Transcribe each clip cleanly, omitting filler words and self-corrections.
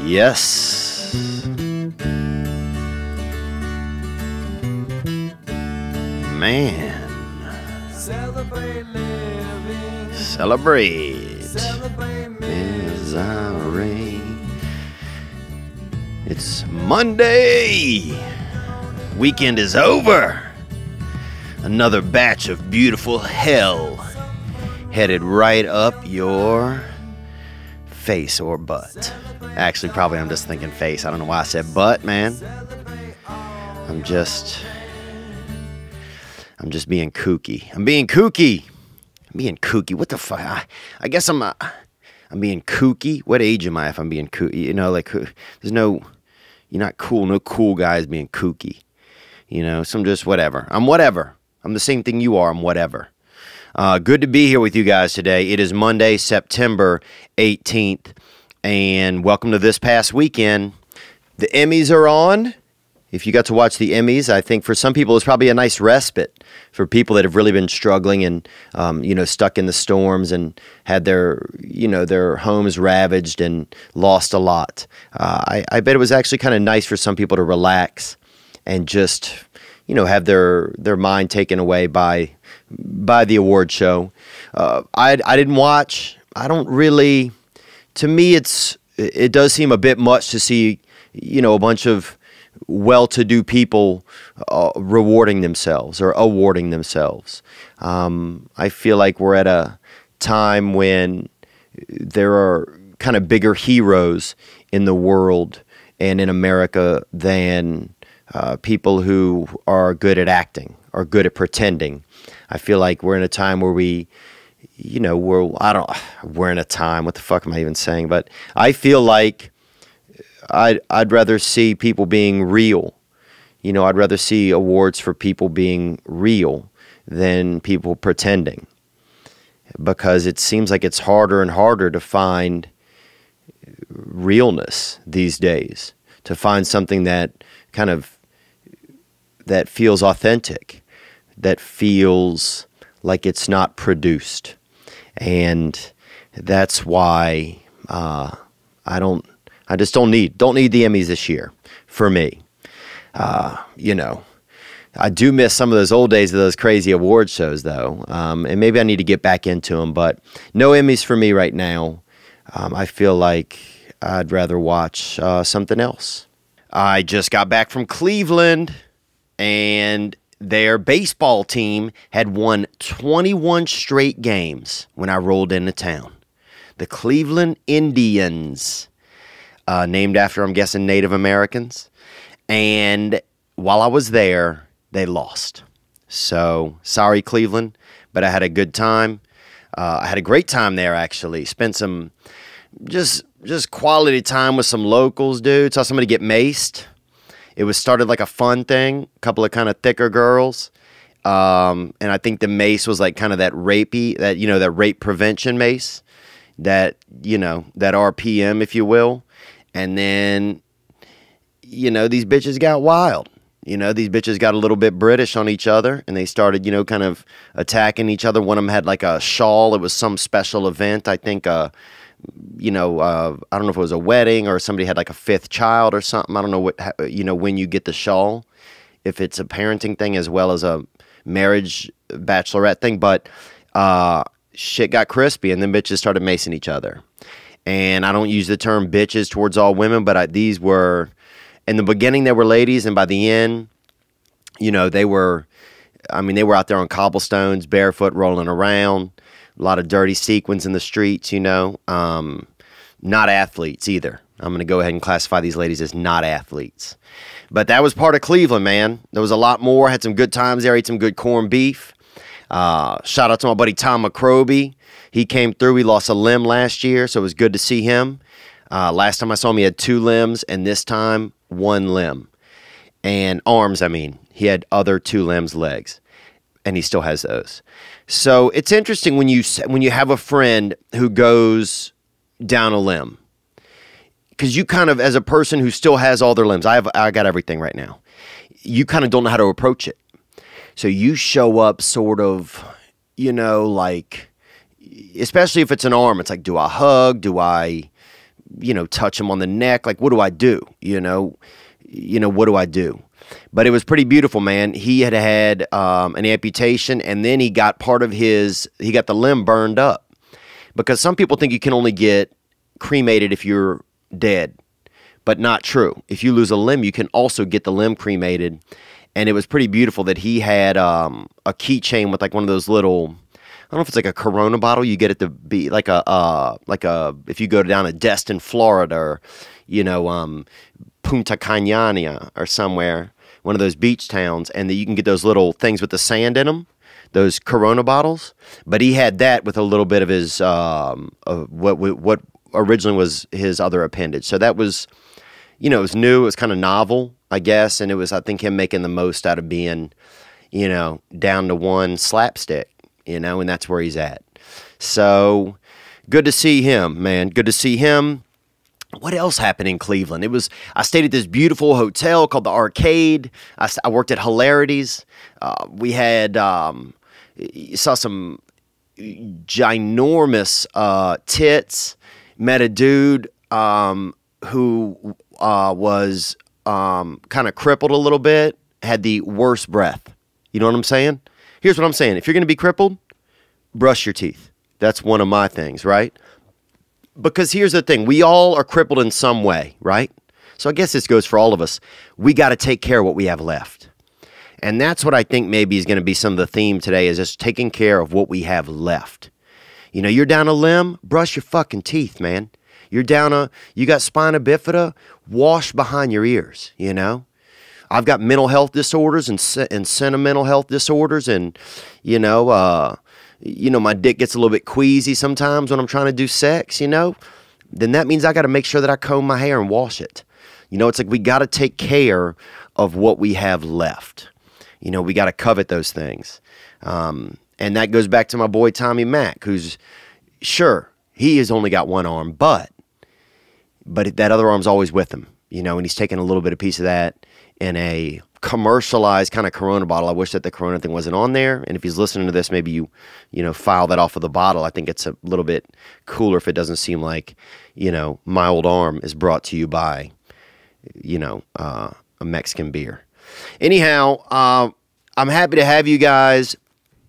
Yes. Man. Celebrate living. Celebrate. Celebrate As I rain. It's Monday. Weekend is over. Another batch of beautiful hell headed right up your face or butt. Actually, probably I'm just thinking face. I don't know why I said butt, man. I'm just being kooky. I'm being kooky. What the fuck? I guess I'm being kooky. What age am I if I'm being kooky? You know, like, there's no, you're not cool. No cool guys being kooky. You know, so I'm just whatever. I'm whatever. I'm the same thing you are. I'm whatever. Good to be here with you guys today. It is Monday, September 18th, and welcome to This Past Weekend. The Emmys are on. If you got to watch the Emmys, I think for some people it's probably a nice respite for people that have really been struggling and, stuck in the storms and had their homes ravaged and lost a lot. I bet it was actually kind of nice for some people to relax and just, have their mind taken away by the award show. I didn't watch. I don't really. To me, it does seem a bit much to see, a bunch of well-to-do people rewarding themselves or awarding themselves. I feel like we're at a time when there are kind of bigger heroes in the world and in America than people who are good at acting or good at pretending. I feel like we're in a time where we're in a time, what the fuck am I even saying? But I feel like I'd rather see people being real. I'd rather see awards for people being real than people pretending. Because it seems like it's harder and harder to find realness these days. To find something that feels authentic. That feels like it's not produced. And that's why I just don't need the Emmys this year for me. I do miss some of those old days of those crazy award shows though. And maybe I need to get back into them, but no Emmys for me right now. I feel like I'd rather watch something else. I just got back from Cleveland and their baseball team had won 21 straight games when I rolled into town. The Cleveland Indians, named after, I'm guessing, Native Americans. And while I was there, they lost. So, sorry, Cleveland, but I had a good time. I had a great time there, actually. Spent some just quality time with some locals, dude. Saw somebody get maced. It was started like a fun thing, a couple of kind of thicker girls. And I think the mace was like kind of that rapey, that rape prevention mace, that RPM, if you will. And then, these bitches got wild. These bitches got a little bit British on each other and they started, kind of attacking each other. One of them had like a shawl. It was some special event. I think, I don't know if it was a wedding or somebody had like a fifth child or something. I don't know when you get the shawl, if it's a parenting thing as well as a marriage bachelorette thing. But shit got crispy and then bitches started macing each other. And I don't use the term bitches towards all women, but these were, in the beginning they were ladies, and by the end, they were out there on cobblestones, barefoot, rolling around. A lot of dirty sequins in the streets, not athletes either. I'm going to go ahead and classify these ladies as not athletes. But that was part of Cleveland, man. There was a lot more. Had some good times there. Ate some good corned beef. Shout out to my buddy Tom McCroby. He came through. He lost a limb last year, so it was good to see him. Last time I saw him, he had 2 limbs, and this time, 1 limb. And arms, he had other 2 limbs, legs. And he still has those. So it's interesting when you have a friend who goes down a limb, because you kind of, as a person who still has all their limbs, I got everything right now. You kind of don't know how to approach it. So you show up sort of, like, especially if it's an arm, it's like, do I hug? Do I touch him on the neck. Like, what do I do? What do I do? But it was pretty beautiful, man. He had an amputation, and then he got the limb burned up. Because some people think you can only get cremated if you're dead, but not true. If you lose a limb, you can also get the limb cremated. And it was pretty beautiful that he had a keychain with like one of those little, I don't know if it's like a Corona bottle. You get it to be like if you go down to Destin, Florida, or Punta Cana or somewhere, one of those beach towns, and you can get those little things with the sand in them, those Corona bottles. But he had that with a little bit of his what originally was his other appendage. So that was, it was new. It was kind of novel, I guess, and it was, I think, him making the most out of being, down to one slapstick, and that's where he's at. So good to see him, man. Good to see him. What else happened in Cleveland? I stayed at this beautiful hotel called the Arcade. I worked at Hilarities. We had, saw some ginormous tits. Met a dude who was kind of crippled a little bit, had the worst breath. You know what I'm saying? Here's what I'm saying. If you're going to be crippled, brush your teeth. That's one of my things, right? Because here's the thing. We all are crippled in some way, right? So I guess this goes for all of us. We got to take care of what we have left. And that's what I think maybe is going to be some of the theme today, is just taking care of what we have left. You're down a limb, brush your fucking teeth, man. You got spina bifida, wash behind your ears, I've got mental health disorders and sentimental health disorders, and, my dick gets a little bit queasy sometimes when I'm trying to do sex, then that means I got to make sure that I comb my hair and wash it. It's like we got to take care of what we have left. We got to covet those things. And that goes back to my boy Tommy Mack, who's, sure, he has only got one arm, but that other arm's always with him, and he's taking a little bit of piece of that in a commercialized kind of Corona bottle. I wish that the Corona thing wasn't on there. And if he's listening to this, maybe you file that off of the bottle. I think it's a little bit cooler if it doesn't seem like, my old arm is brought to you by, a Mexican beer. Anyhow, I'm happy to have you guys.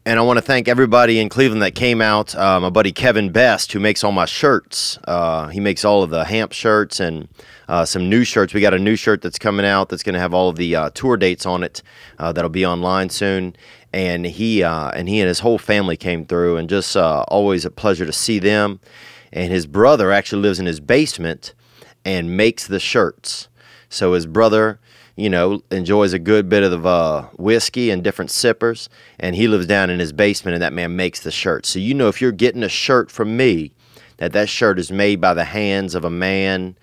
And I want to thank everybody in Cleveland that came out. My buddy Kevin Best, who makes all my shirts. He makes all of the Hamp shirts and some new shirts. We got a new shirt that's coming out that's going to have all of the tour dates on it. That'll be online soon. And he and his whole family came through, and just always a pleasure to see them. And his brother actually lives in his basement and makes the shirts. So his brother, enjoys a good bit of whiskey and different sippers, and he lives down in his basement, and that man makes the shirt. So if you're getting a shirt from me, that shirt is made by the hands of a man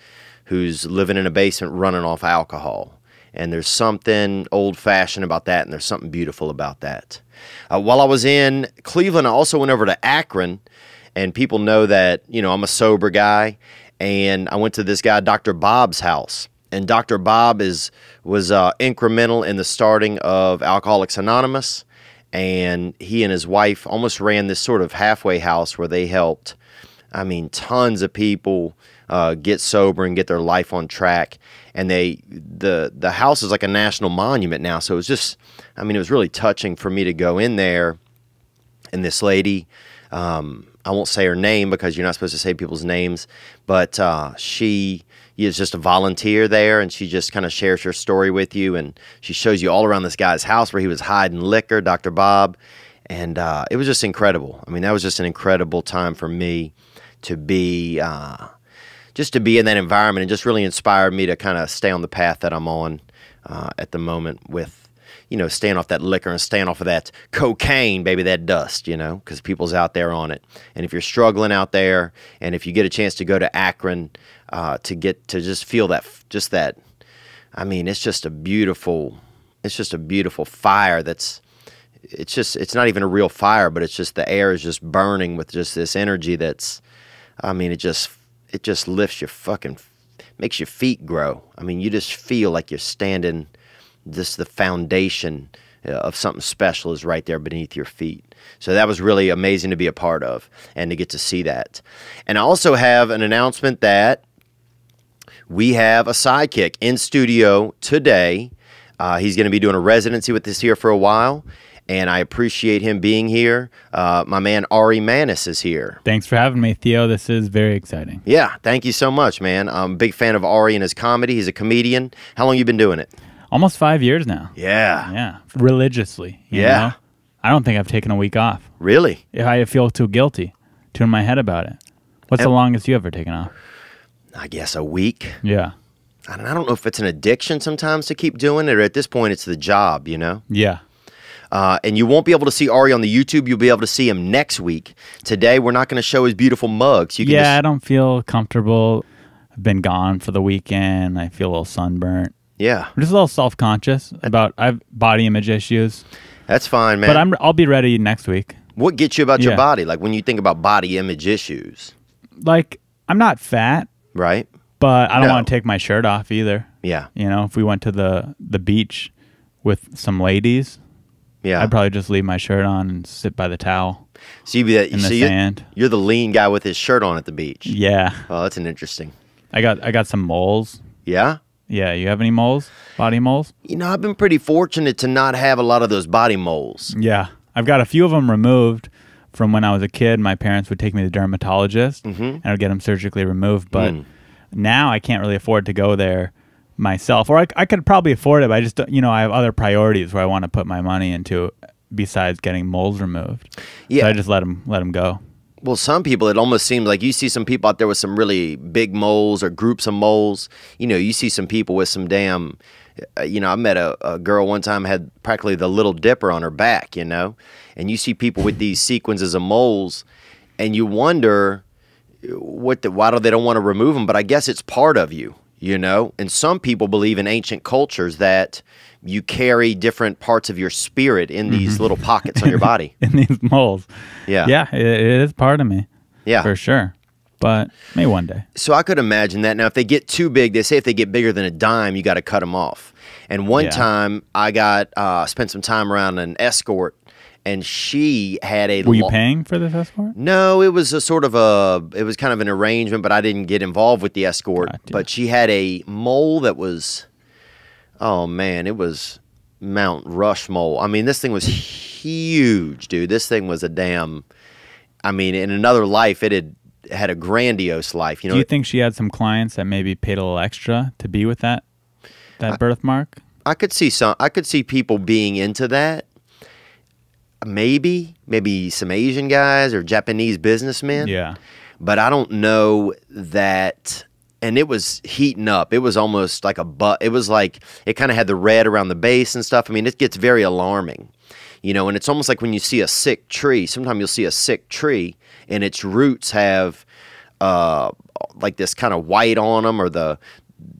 who's living in a basement running off alcohol. And there's something old-fashioned about that, and there's something beautiful about that. While I was in Cleveland, I also went over to Akron, and people know that, I'm a sober guy, and I went to this guy, Dr. Bob's house. And Dr. Bob was incremental in the starting of Alcoholics Anonymous, and he and his wife almost ran this sort of halfway house where they helped, tons of people get sober and get their life on track. And the house is like a national monument now, so it was just, it was really touching for me to go in there. And this lady, I won't say her name because you're not supposed to say people's names, but she is just a volunteer there, and she just kind of shares her story with you, and she shows you all around this guy's house where he was hiding liquor, Dr. Bob, and it was just incredible. That was just an incredible time for me to be, just to be in that environment, and just really inspired me to kind of stay on the path that I'm on at the moment with, staying off that liquor and staying off of that cocaine, baby, that dust, because people's out there on it. And if you're struggling out there, and if you get a chance to go to Akron, to just feel that, it's just a beautiful fire it's not even a real fire, but it's just the air is just burning with just this energy that's, it just lifts your makes your feet grow. You just feel like you're standing, just the foundation of something special is right there beneath your feet. So that was really amazing to be a part of and to get to see that. And I also have an announcement that we have a sidekick in studio today. He's going to be doing a residency with us here for a while, and I appreciate him being here. My man Ari Manis is here. Thanks for having me, Theo. This is very exciting. Yeah, thank you so much, man. I'm a big fan of Ari and his comedy. He's a comedian. How long you been doing it? Almost 5 years now. Yeah. Yeah. Religiously. You Yeah. know? I don't think I've taken a week off. Really? If I feel too guilty to in my head about it. What's the longest you ever taken off? I guess a week. Yeah. I don't know if it's an addiction sometimes to keep doing it, or at this point it's the job, you know? Yeah. And you won't be able to see Ari on the YouTube. You'll be able to see him next week. Today, we're not going to show his beautiful mugs. You can I don't feel comfortable. I've been gone for the weekend. I feel a little sunburnt. Yeah. I'm just a little self-conscious about I have body image issues. That's fine, man. But I'll be ready next week. What gets you about your Yeah. body? Like when you think about body image issues, Like, I'm not fat, right? but I don't No. want to take my shirt off either. Yeah. You know, if we went to the beach with some ladies, Yeah. I'd probably just leave my shirt on and sit by the towel So you be that, in the so sand. you're the lean guy with his shirt on at the beach. Yeah. Oh, that's an interesting. I got some moles. Yeah? Yeah, you have any moles? Body moles? You know, I've been pretty fortunate to not have a lot of those body moles. Yeah. I've got a few of them removed from when I was a kid. My parents would take me to the dermatologist and I would get them surgically removed. But now I can't really afford to go there myself. Or I could probably afford it, but I just, you know, I have other priorities where I want to put my money into besides getting moles removed. Yeah. So I just let them go. Well, some people, it almost seems like you see some people out there with some really big moles or groups of moles. You know, you see some people with some damn, you know, I met a girl one time had practically the Little Dipper on her back, you know. And you see people with these sequences of moles and you wonder why do they don't want to remove them? But I guess it's part of you, you know. And some people believe in ancient cultures that you carry different parts of your spirit in these little pockets on your body. In these moles. Yeah. Yeah, it is part of me. Yeah. For sure. But maybe one day. So I could imagine that. Now, if they get too big, they say if they get bigger than a dime, you got to cut them off. And one time I got spent some time around an escort, and she had a. Were you paying for this escort? No, it was it was kind of an arrangement, but I didn't get involved with the escort. Gotcha. But she had a mole that was, oh man, it was Mount Rushmore. I mean, this thing was huge, dude. This thing was a damn. I mean, in another life, it had a grandiose life. You know. Do you think she had some clients that maybe paid a little extra to be with that birthmark? I could see people being into that. Maybe some Asian guys or Japanese businessmen. Yeah. But I don't know that. And it was heating up. It was almost like it was like, it kind of had the red around the base and stuff. I mean, it gets very alarming, you know, and it's almost like when you see a sick tree, sometimes you'll see a sick tree and its roots have like this kind of white on them, or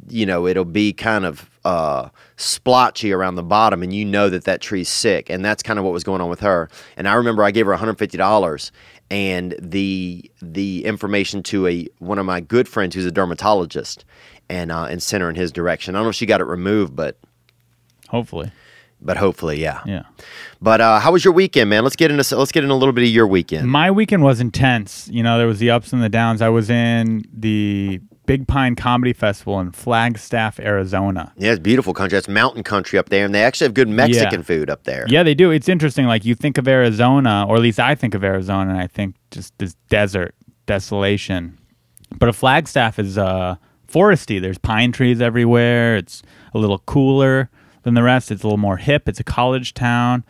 you know, it'll be kind of splotchy around the bottom, and you know that tree's sick. And that's kind of what was going on with her. And I remember I gave her $150 and the information to one of my good friends who's a dermatologist, and sent her in his direction. I don't know if she got it removed, but Hopefully. Yeah. Yeah. But how was your weekend, man? Let's get in a little bit of your weekend. My weekend was intense. You know, there was the ups and the downs. I was in the Big Pine Comedy Festival in Flagstaff, Arizona. Yeah, it's beautiful country. It's mountain country up there, and they actually have good Mexican food up there. Yeah, they do. It's interesting. Like, you think of Arizona, or at least I think of Arizona, and I think just this desert, desolation. But Flagstaff is foresty. There's pine trees everywhere. It's a little cooler than the rest. It's a little more hip. It's a college town.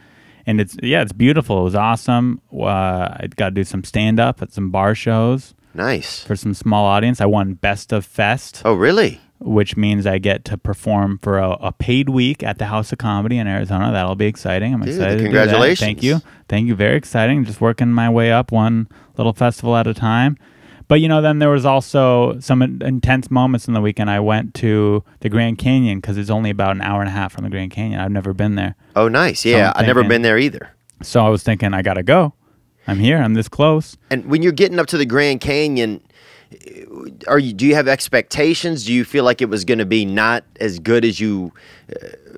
And it's beautiful. It was awesome. I got to do some stand-up at some bar shows. Nice. For some small audience. I won Best of Fest. Oh, really? Which means I get to perform for a paid week at the House of Comedy in Arizona. That'll be exciting. I'm excited congratulations. to do that. Thank you. Thank you. Very exciting. Just working my way up one little festival at a time. But, you know, then there was also some intense moments in the weekend. I went to the Grand Canyon because it's only about an hour and a half from the Grand Canyon. I've never been there. Oh, nice. Yeah, I've never been there either. So I was thinking, I got to go. I'm here. I'm this close. And when you're getting up to the Grand Canyon, do you have expectations? Do you feel like it was going to be not as good as you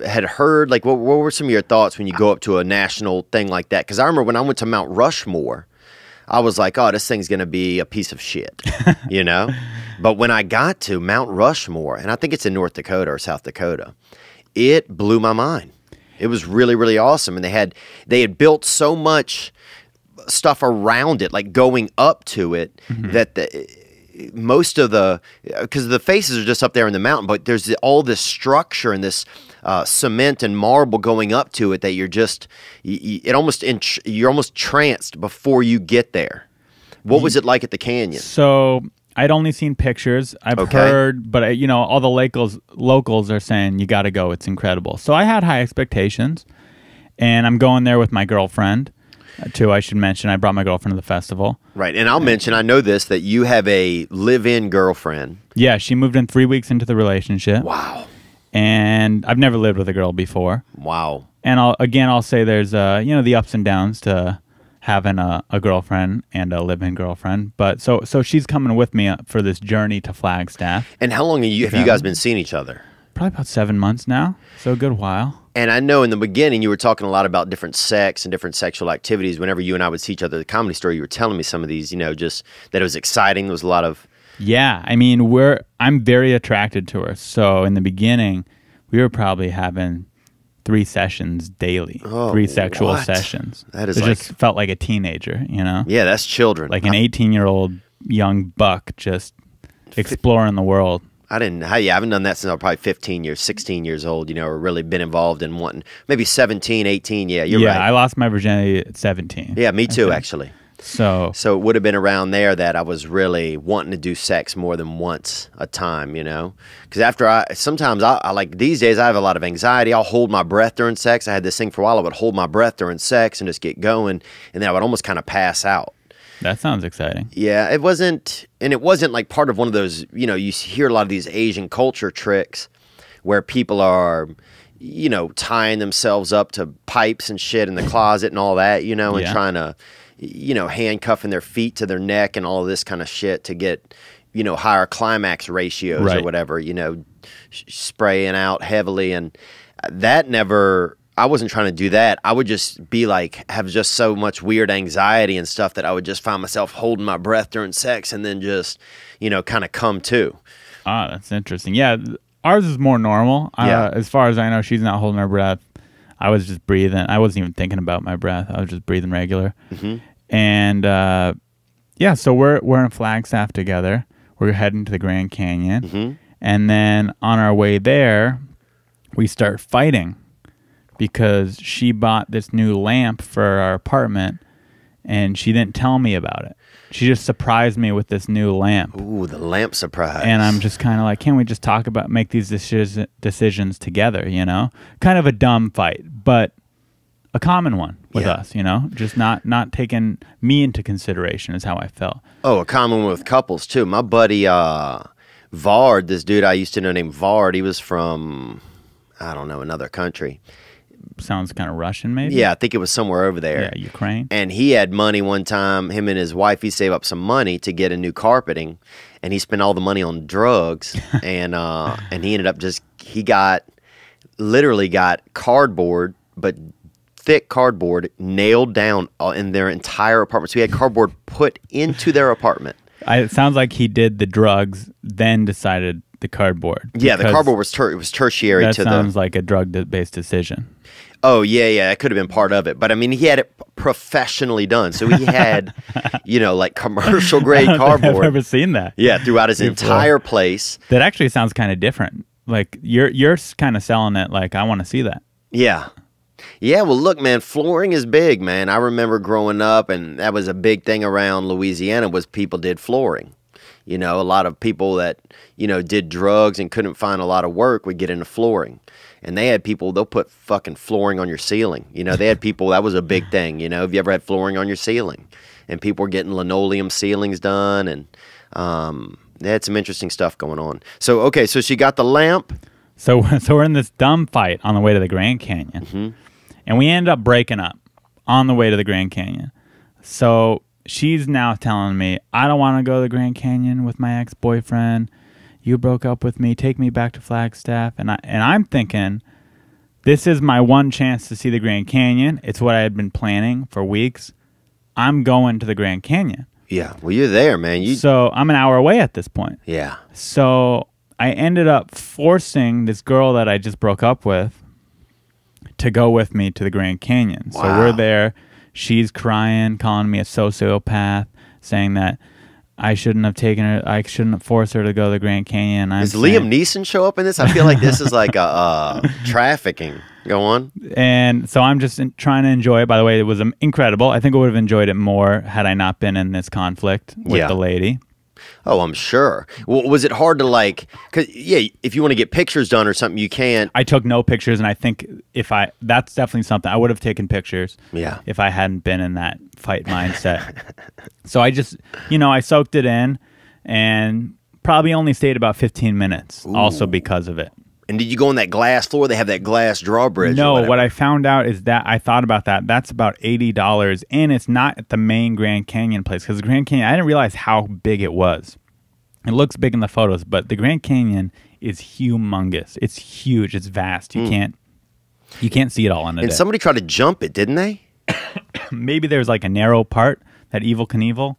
had heard? Like, what were some of your thoughts when you go up to a national thing like that? Because I remember when I went to Mount Rushmore, I was like, oh, this thing's going to be a piece of shit, you know? But when I got to Mount Rushmore, and I think it's in North Dakota or South Dakota, it blew my mind. It was really, really awesome. And they had built so much stuff around it, like going up to it, that most of because the faces are just up there in the mountain, but there's all this structure and this cement and marble going up to it that you're almost tranced before you get there. What was it like at the canyon? So I'd only seen pictures. I've heard, but all the locals are saying you got to go. It's incredible. So I had high expectations, and I'm going there with my girlfriend. Too, I should mention, I brought my girlfriend to the festival. Right, and I'll mention, I know this, that you have a live-in girlfriend. Yeah, she moved in 3 weeks into the relationship. Wow. And I've never lived with a girl before. Wow. And I'll say there's the ups and downs to having a girlfriend and a live-in girlfriend. But so she's coming with me for this journey to Flagstaff. And how long have you guys been seeing each other? Probably about 7 months now, so a good while. And I know in the beginning you were talking a lot about different sex and different sexual activities. Whenever you and I would see each other at the Comedy Store, you were telling me some of these, just that it was exciting. There was a lot of... Yeah, I mean, I'm very attracted to her. So in the beginning, we were probably having 3 sessions daily, 3 sexual sessions. That is just felt like a teenager, Yeah, that's children. Like an 18-year-old young buck just exploring the world. I haven't done that since I was probably 15 years, 16 years old, or really been involved in wanting, maybe 17, 18. Yeah, you're right. Yeah, I lost my virginity at 17. Yeah, me too, actually. So it would have been around there that I was really wanting to do sex more than once a time, Because sometimes I like these days I have a lot of anxiety. I'll hold my breath during sex. I had this thing for a while. I would hold my breath during sex and just get going, and then I would almost kind of pass out. That sounds exciting. Yeah, it wasn't like part of one of those, you hear a lot of these Asian culture tricks where people are, tying themselves up to pipes and shit in the closet and all that, and trying to, handcuffing their feet to their neck and all of this kind of shit to get, higher climax ratios or whatever, spraying out heavily. And that never... I wasn't trying to do that. I would just be like, have just so much weird anxiety and stuff that I would just find myself holding my breath during sex and then just, kind of come to. Ah, that's interesting. Yeah, ours is more normal. As far as I know, she's not holding her breath. I was just breathing. I wasn't even thinking about my breath. I was just breathing regular. And, so we're in Flagstaff together. We're heading to the Grand Canyon. And then on our way there, we start fighting. Because she bought this new lamp for our apartment, and she didn't tell me about it. She just surprised me with this new lamp. Ooh, the lamp surprise. And I'm just kind of like, can't we just make these decisions together, Kind of a dumb fight, but a common one with us, Just not taking me into consideration is how I felt. Oh, a common one with couples, too. My buddy, Vard, this dude I used to know named Vard, he was from, I don't know, another country. Sounds kind of Russian, maybe? Yeah, I think it was somewhere over there. Yeah, Ukraine. And he had money one time, him and his wife, he saved up some money to get a new carpeting, and he spent all the money on drugs, and he ended up literally got cardboard, but thick cardboard, nailed down in their entire apartment. So he had cardboard put into their apartment. It sounds like he did the drugs, then decided the cardboard. Yeah, the cardboard was tertiary to the... That sounds like a drug-based decision. Oh, yeah, that could have been part of it. But, I mean, he had it professionally done. So he had, like commercial-grade cardboard. I've never seen that. Yeah, throughout his entire place. That actually sounds kind of different. Like, you're kind of selling it like, I want to see that. Yeah. Yeah, well, look, man, flooring is big, man. I remember growing up, and that was a big thing around Louisiana was people did flooring. A lot of people that, did drugs and couldn't find a lot of work would get into flooring. And they had people, they'll put fucking flooring on your ceiling. They had people, that was a big thing. Have you ever had flooring on your ceiling? And people were getting linoleum ceilings done. And they had some interesting stuff going on. So, okay, so she got the lamp. So we're in this dumb fight on the way to the Grand Canyon. And we end up breaking up on the way to the Grand Canyon. So she's now telling me, I don't want to go to the Grand Canyon with my ex-boyfriend. You broke up with me. Take me back to Flagstaff. And I'm thinking, this is my one chance to see the Grand Canyon. It's what I had been planning for weeks. I'm going to the Grand Canyon. Yeah. Well, you're there, man. So I'm an hour away at this point. Yeah. So I ended up forcing this girl that I just broke up with to go with me to the Grand Canyon. Wow. So we're there. She's crying, calling me a sociopath, saying that I shouldn't have taken her. I shouldn't have forced her to go to the Grand Canyon. Does Liam Neeson show up in this? I feel like this is like a trafficking. Go on. And so I'm just trying to enjoy it. By the way, it was incredible. I think I would have enjoyed it more had I not been in this conflict with the lady. Oh, I'm sure. Well, was it hard to like? Cause if you want to get pictures done or something, you can't. I took no pictures, and I think that's definitely something I would have taken pictures. Yeah. If I hadn't been in that fight mindset. So I just, I soaked it in, and probably only stayed about 15 minutes. Ooh. Also because of it. And did you go on that glass floor? They have that glass drawbridge. No, what I found out is that I thought about that. That's about $80, and it's not at the main Grand Canyon place, because the Grand Canyon, I didn't realize how big it was. It looks big in the photos, but the Grand Canyon is humongous. It's huge. It's vast. You can't see it all in a day. And somebody tried to jump it, didn't they? Maybe there's like a narrow part that Evel Knievel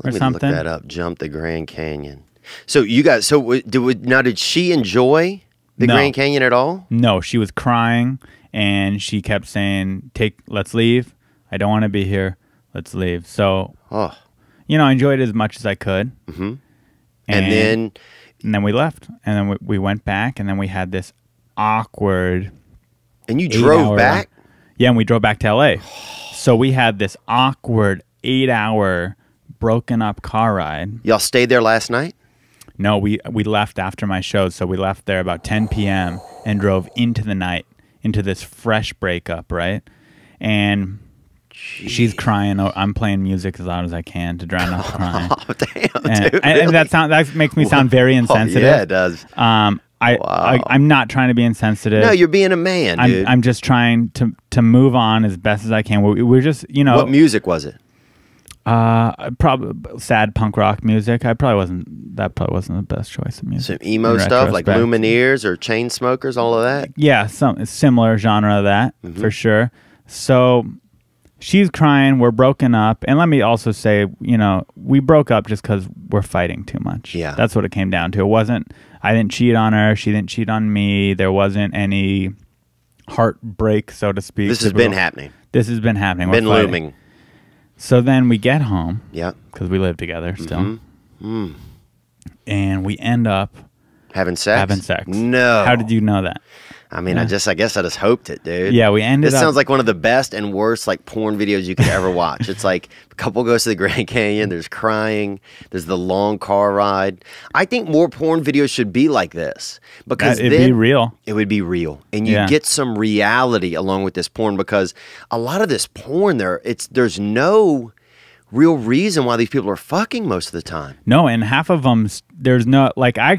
or something. Let me look that up. Jump the Grand Canyon. So you guys. So did she enjoy the Grand Canyon at all? No, she was crying, and she kept saying, let's leave. I don't want to be here. Let's leave. So, I enjoyed it as much as I could. Mm-hmm. And then we left. And then we went back, and then we had this awkward... And you drove back? Yeah, and we drove back to L.A. So we had this awkward 8-hour broken up car ride. Y'all stayed there last night? No, we left after my show, so we left there about 10 p.m. and drove into the night, into this fresh breakup, right? And she's crying. I'm playing music as loud as I can to drown out the crying. Oh, damn, dude. And that makes me sound very insensitive. Yeah, it does. I'm not trying to be insensitive. No, you're being a man, dude. I'm just trying to move on as best as I can. We're just, What music was it? Probably sad punk rock music. That probably wasn't the best choice of music. Some emo stuff like Lumineers or Chainsmokers, all of that? Yeah, some similar genre of that, for sure. So she's crying, we're broken up, and let me also say, we broke up just because we're fighting too much. Yeah. That's what it came down to. It wasn't, I didn't cheat on her, she didn't cheat on me, there wasn't any heartbreak, so to speak. This has been happening. This has been happening. Been looming. So then we get home. Yeah. Because we live together still. And we end up having sex. No. How did you know that? I mean, I guess I just hoped it, dude. Yeah, we ended up... This sounds like one of the best and worst like porn videos you could ever watch. It's like a couple goes to the Grand Canyon, there's crying, there's the long car ride. I think more porn videos should be like this. Because it'd be real. It would be real. And you get some reality along with this porn, because a lot of this porn there's no real reason why these people are fucking most of the time. No, and half of them, there's no, like, I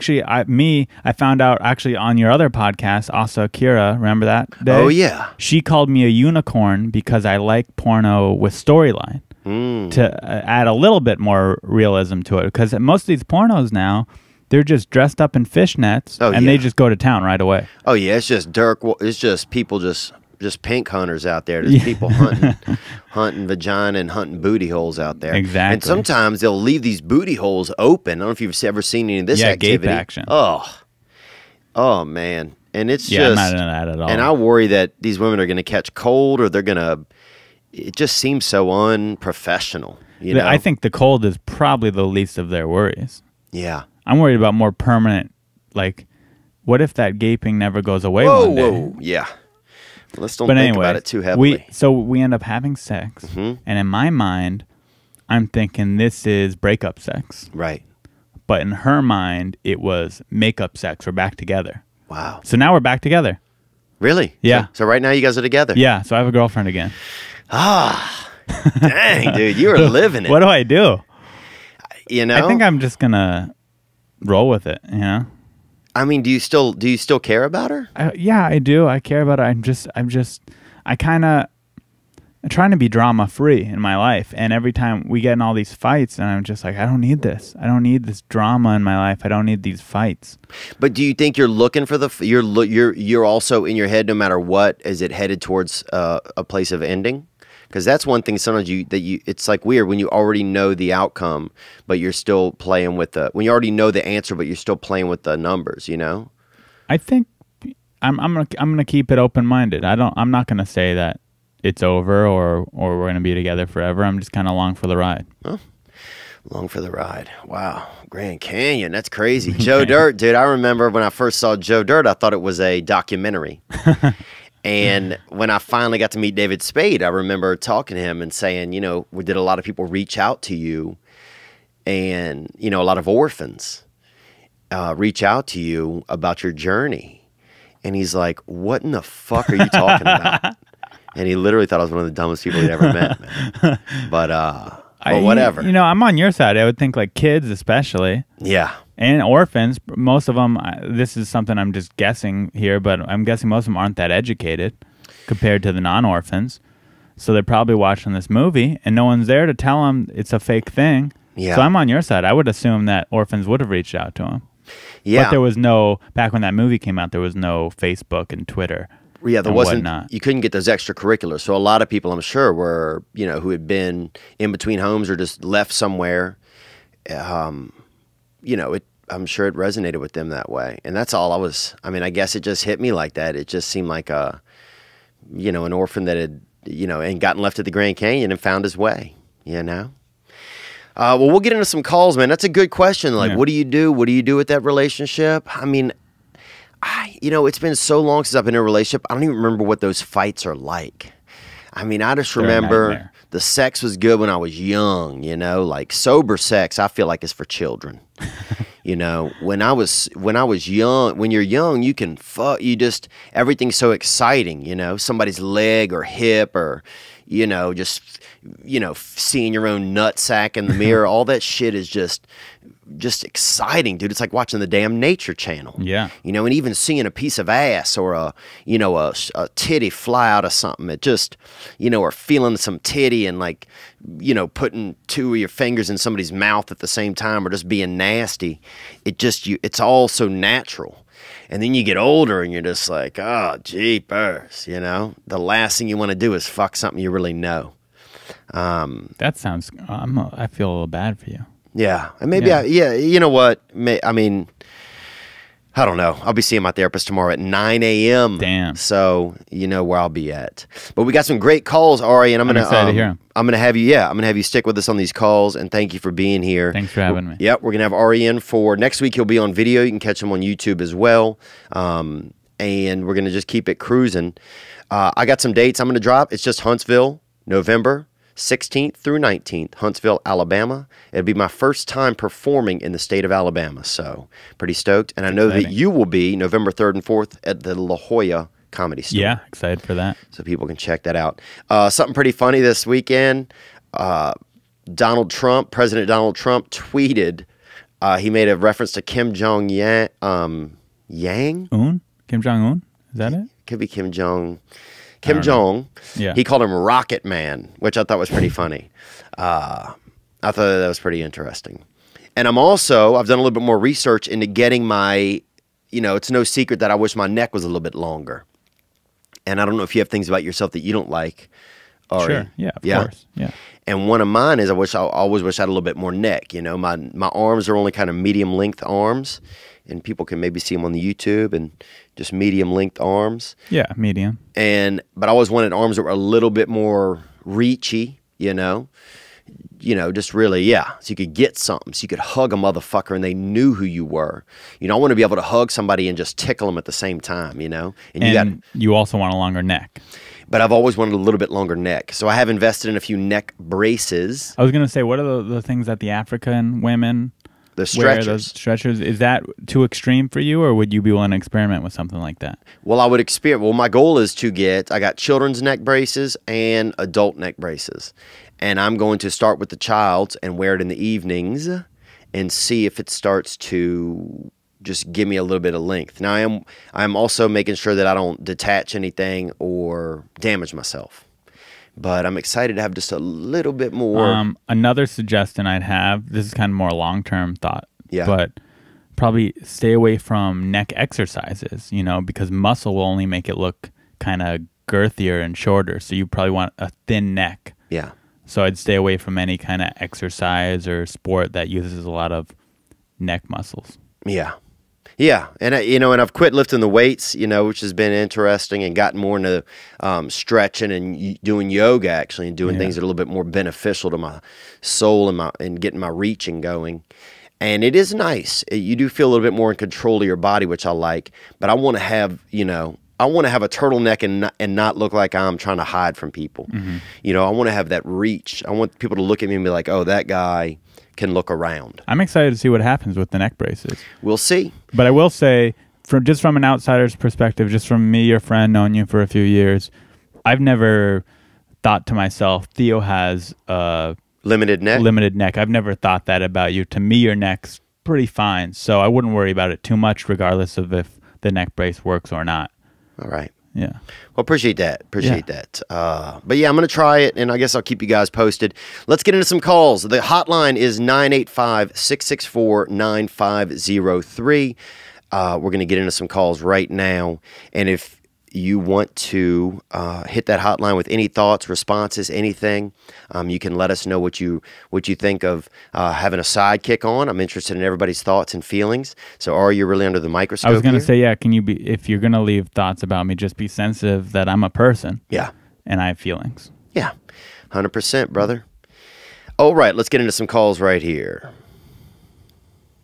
found out actually on your other podcast, Asa Akira, remember that day? Oh, yeah. She called me a unicorn because I like porno with storyline to add a little bit more realism to it. Because most of these pornos now, they're just dressed up in fishnets and they just go to town right away. Oh, yeah, it's just it's just people just pink hunters out there. There's people hunting vagina and hunting booty holes out there. Exactly. And sometimes they'll leave these booty holes open. I don't know if you've ever seen any of this activity. Gape action. Oh, man. And it's I'm not into that at all. And I worry that these women are going to catch cold, or they're going to. It just seems so unprofessional. I think the cold is probably the least of their worries. Yeah. I'm worried about more permanent, like, what if that gaping never goes away one day? Whoa, yeah. Let's don't think about it too heavily. So we end up having sex, and in my mind, I'm thinking this is breakup sex. Right. But in her mind, it was makeup sex. We're back together. Wow. So now we're back together. Really? Yeah. So right now you guys are together? Yeah, so I have a girlfriend again. Dang, dude, you are living it. What do I do? I think I'm just going to roll with it, I mean, do you still care about her? Yeah, I do. I care about her. I'm trying to be drama free in my life, and every time we get in all these fights, and I'm just like, I don't need this. I don't need this drama in my life. I don't need these fights. But do you think you're looking for you're also in your head, no matter what, is it headed towards a place of ending? Because that's one thing sometimes it's like weird when you already know the outcome, but you're still playing with when you already know the answer, but you're still playing with the numbers, you know? I think I'm gonna keep it open-minded. I'm not gonna say that it's over or we're gonna be together forever. I'm just kind of along for the ride. Huh? Along for the ride. Wow. Grand Canyon. That's crazy. Joe Dirt, dude. I remember when I first saw Joe Dirt, I thought it was a documentary. And when I finally got to meet David Spade, I remember talking to him and saying, you know, did a lot of people reach out to you? And, you know, a lot of orphans reach out to you about your journey. And he's like, what in the fuck are you talking about? And he literally thought I was one of the dumbest people he'd ever met, man. But whatever. You know, I'm on your side. I would think like kids especially. Yeah. And orphans, most of them, this is something I'm just guessing here, but I'm guessing most of them aren't that educated compared to the non-orphans. So they're probably watching this movie, and no one's there to tell them it's a fake thing. Yeah. So I'm on your side. I would assume that orphans would have reached out to him. Yeah. But there was no, back when that movie came out, there was no Facebook and Twitter. Yeah, there wasn't. Whatnot. You couldn't get those extracurriculars. So a lot of people, I'm sure, were, you know, who had been in between homes or just left somewhere. You know, I'm sure it resonated with them that way. And that's all I mean, I guess it just hit me like that. It just seemed like you know, an orphan that had, you know, and gotten left at the Grand Canyon and found his way, you know? Well, we'll get into some calls, man. That's a good question. Like, What do you do? What do you do with that relationship? I mean, you know, it's been so long since I've been in a relationship. I don't even remember what those fights are like. I mean, I just remember the sex was good when I was young, you know, like sober sex, I feel like is for children. You know, when I was young, when you're young, you can fuck, everything's so exciting, you know, somebody's leg or hip or, you know, just, you know, seeing your own nutsack in the mirror, all that shit is just exciting, dude. It's like watching the damn Nature Channel. Yeah. You know, and even seeing a piece of ass or a titty fly out of something. It just, you know, or feeling some titty and like, you know, putting two of your fingers in somebody's mouth at the same time or just being nasty. It's all so natural. And then you get older and you're just like, oh, jeepers, you know. The last thing you want to do is fuck something you really know. That sounds, I feel a little bad for you. Yeah, and maybe you know what? I mean, I don't know. I'll be seeing my therapist tomorrow at 9 a.m. Damn. So you know where I'll be at. But we got some great calls, Ari, and I'm excited to hear 'em. I'm gonna have you stick with us on these calls, and thank you for being here. Thanks for having me. Yep, we're gonna have Ari in for next week. He'll be on video. You can catch him on YouTube as well. And we're gonna just keep it cruising. I got some dates I'm gonna drop. It's just Huntsville, November 16th through 19th, Huntsville, Alabama. It'll be my first time performing in the state of Alabama, so pretty stoked. And I know that you will be November 3rd and 4th at the La Jolla Comedy Store. Yeah, excited for that. So people can check that out. Something pretty funny this weekend, President Donald Trump tweeted, he made a reference to Kim Jong-un? Kim Jong-un? Is that it? Could be Kim Jong. Kim Jong, yeah. He called him Rocket Man, which I thought was pretty funny. I thought that was pretty interesting. And I've done a little bit more research into getting my, you know, it's no secret that I wish my neck was a little bit longer. And I don't know if you have things about yourself that you don't like. Ari. Sure, yeah, of course, yeah. And one of mine is I always wish I had a little bit more neck. You know, my arms are only kind of medium length arms. And people can maybe see them on the YouTube and just medium length arms. Yeah, medium. But I always wanted arms that were a little bit more reachy, you know, just really, so you could get something, so you could hug a motherfucker and they knew who you were. You know, I want to be able to hug somebody and just tickle them at the same time, you know. And you also want a longer neck. But I've always wanted a little bit longer neck. So I have invested in a few neck braces. I was going to say, what are the things that the African women... The stretchers. Those stretchers, is that too extreme for you, or would you be willing to experiment with something like that? Well, I would experiment. Well, my goal is I got children's neck braces and adult neck braces. And I'm going to start with the child's and wear it in the evenings and see if it starts to just give me a little bit of length. Now, I'm also making sure that I don't detach anything or damage myself. But I'm excited to have just a little bit more. Another suggestion I'd have, this is kind of more long-term thought, yeah. But probably stay away from neck exercises, you know, because muscle will only make it look kind of girthier and shorter, so you probably want a thin neck. Yeah. So I'd stay away from any kind of exercise or sport that uses a lot of neck muscles. Yeah. Yeah, and and I've quit lifting the weights, which has been interesting, and gotten more into stretching and doing yoga actually, and doing things that are a little bit more beneficial to my soul and getting my reaching going. And it is nice. You do feel a little bit more in control of your body, which I like. But I want to have, I want to have a turtleneck and not look like I'm trying to hide from people. Mm-hmm. I want to have that reach. I want people to look at me and be like, oh, that guy can look around. I'm excited to see what happens with the neck braces. We'll see. But I will say, from an outsider's perspective, just from me, your friend, knowing you for a few years, I've never thought to myself, Theo has a limited neck. Limited neck. I've never thought that about you. To me, your neck's pretty fine, so I wouldn't worry about it too much, regardless of if the neck brace works or not. All right. Yeah. Well, appreciate that. That. But yeah, I'm going to try it, and I guess I'll keep you guys posted. Let's get into some calls. The hotline is 985-664-9503. We're going to get into some calls right now. And if you want to hit that hotline with any thoughts, responses, anything, you can let us know what you think of having a sidekick on. I'm interested in everybody's thoughts and feelings. So are you really under the microscope? I was going to say, yeah, can you be, if you're going to leave thoughts about me, just be sensitive that I'm a person. Yeah. And I have feelings. Yeah. 100%, brother. All right, let's get into some calls right here.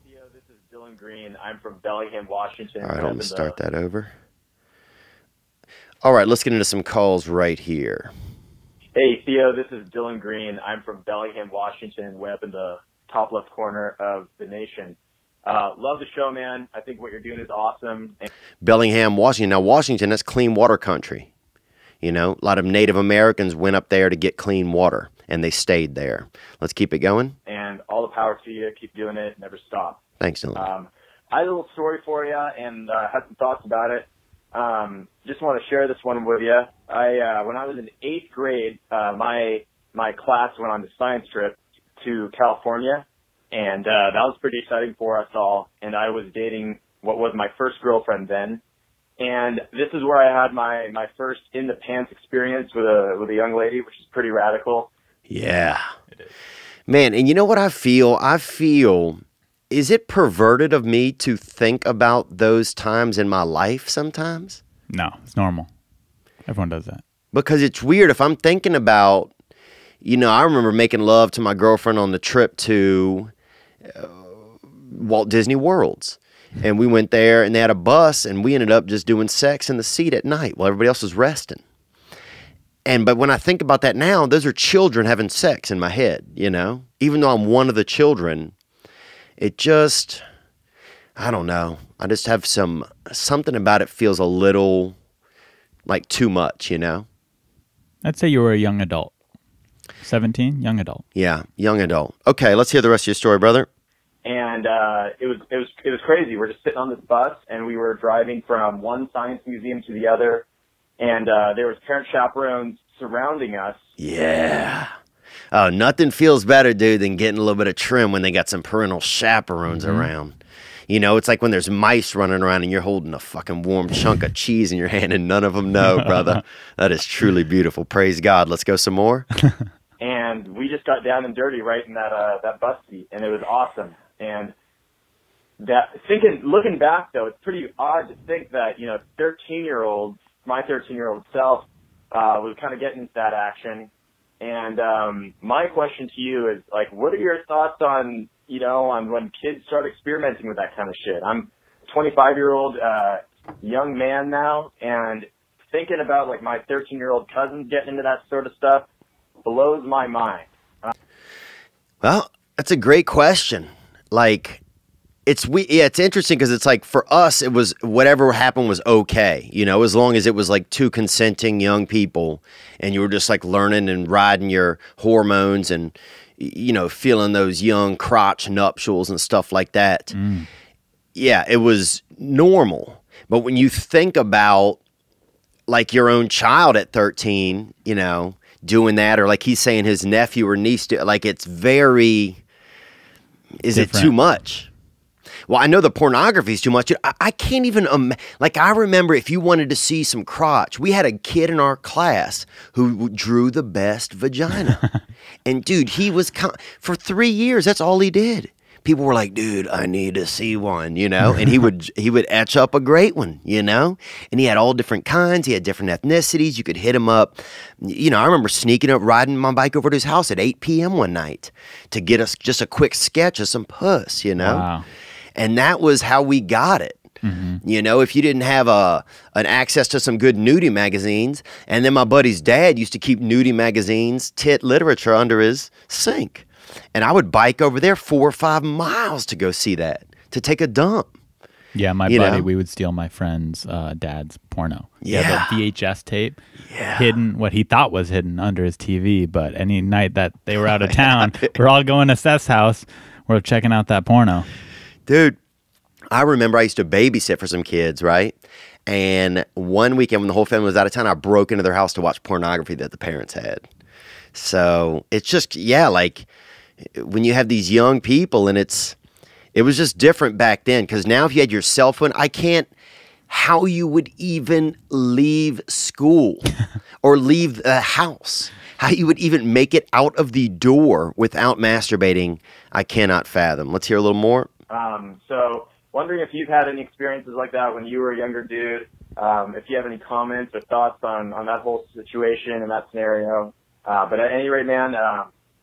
Theo, this is Dylan Green. I'm from Bellingham, Washington. All right, I'm going to start that over. All right, let's get into some calls right here. Hey, Theo, this is Dylan Green. I'm from Bellingham, Washington, way up in the top left corner of the nation. Love the show, man. I think what you're doing is awesome. Bellingham, Washington. Now, Washington, that's clean water country. A lot of Native Americans went up there to get clean water, and they stayed there. Let's keep it going. And all the power to you. Keep doing it. Never stop. Thanks, Dylan. I had a little story for you, and had some thoughts about it. Just want to share this one with you. When I was in 8th grade, my class went on the science trip to California, and that was pretty exciting for us all. And I was dating what was my first girlfriend then, and this is where I had my first in the pants experience with a young lady, which is pretty radical. Yeah, man. And you know what I feel? Is it perverted of me to think about those times in my life sometimes? No, it's normal. Everyone does that. Because it's weird. If I'm thinking about, I remember making love to my girlfriend on the trip to Walt Disney Worlds. And we went there, and they had a bus, and we ended up just doing sex in the seat at night while everybody else was resting. But when I think about that now, those are children having sex in my head, Even though I'm one of the children, it just, I don't know. I just have something about it feels a little like too much, I'd say you were a young adult. 17, young adult. Yeah, young adult. Okay, let's hear the rest of your story, brother. And it was crazy. We're just sitting on this bus, and we were driving from one science museum to the other, and there was parent chaperones surrounding us. Yeah. Oh, nothing feels better, dude, than getting a little bit of trim when they got some parental chaperones around. It's like when there's mice running around and you're holding a fucking warm chunk of cheese in your hand and none of them know, brother. That is truly beautiful. Praise God. Let's go some more. And we just got down and dirty right in that bus seat, and it was awesome. And looking back, though, it's pretty odd to think that, my 13-year-old self was kind of getting into that action. And my question to you is, like, what are your thoughts on when kids start experimenting with that kind of shit? I'm a 25-year-old young man now, and thinking about, like, my 13-year-old cousins getting into that sort of stuff blows my mind. Well, that's a great question. Like, it's interesting because it's like for us, it was whatever happened was okay, as long as it was like two consenting young people and you were just like learning and riding your hormones and, feeling those young crotch nuptials and stuff like that. Mm. Yeah, it was normal. But when you think about like your own child at 13, doing that, or like he's saying his nephew or niece, like it's very, is different. It too much? Well, I know the pornography's too much. Dude, I can't even like. I remember if you wanted to see some crotch, we had a kid in our class who drew the best vagina, and dude, he was for 3 years. That's all he did. People were like, dude, I need to see one, you know? And he would etch up a great one, you know? And he had all different kinds. He had different ethnicities. You could hit him up. You know, I remember sneaking up, riding my bike over to his house at 8 p.m. one night to get us just a quick sketch of some puss, you know? Wow. And that was how we got it. Mm-hmm. You know, if you didn't have an access to some good nudie magazines, and then my buddy's dad used to keep nudie magazines, tit literature under his sink. And I would bike over there 4 or 5 miles to go see that, to take a dump. Yeah, my You buddy, know? we would steal my friend's dad's porno. Yeah. The VHS tape, Yeah. hidden, what he thought was hidden under his TV. But any night that they were out of town, we're all going to Seth's house. We're checking out that porno. Dude, I remember I used to babysit for some kids, right? And one weekend when the whole family was out of town, I broke into their house to watch pornography that the parents had. So it's just, yeah, like when you have these young people, and it was just different back then, because now if you had your cell phone, I can't, how you would even leave school or leave the house, how you would even make it out of the door without masturbating, I cannot fathom. Let's hear a little more. So wondering if you've had any experiences like that when you were a younger dude, if you have any comments or thoughts on that whole situation and that scenario. But at any rate, man,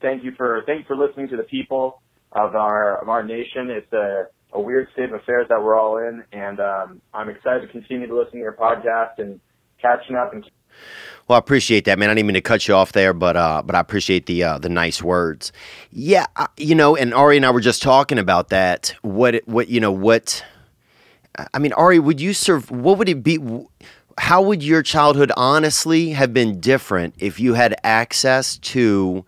thank you for listening to the people of our nation. It's a weird state of affairs that we're all in, and I'm excited to continue to listen to your podcast and catching up. And Well, I appreciate that, man. I didn't mean to cut you off there, but I appreciate the nice words. Yeah, you know, and Ari and I were just talking about that. I mean, Ari, would you what would it be? How would your childhood honestly have been different if you had access to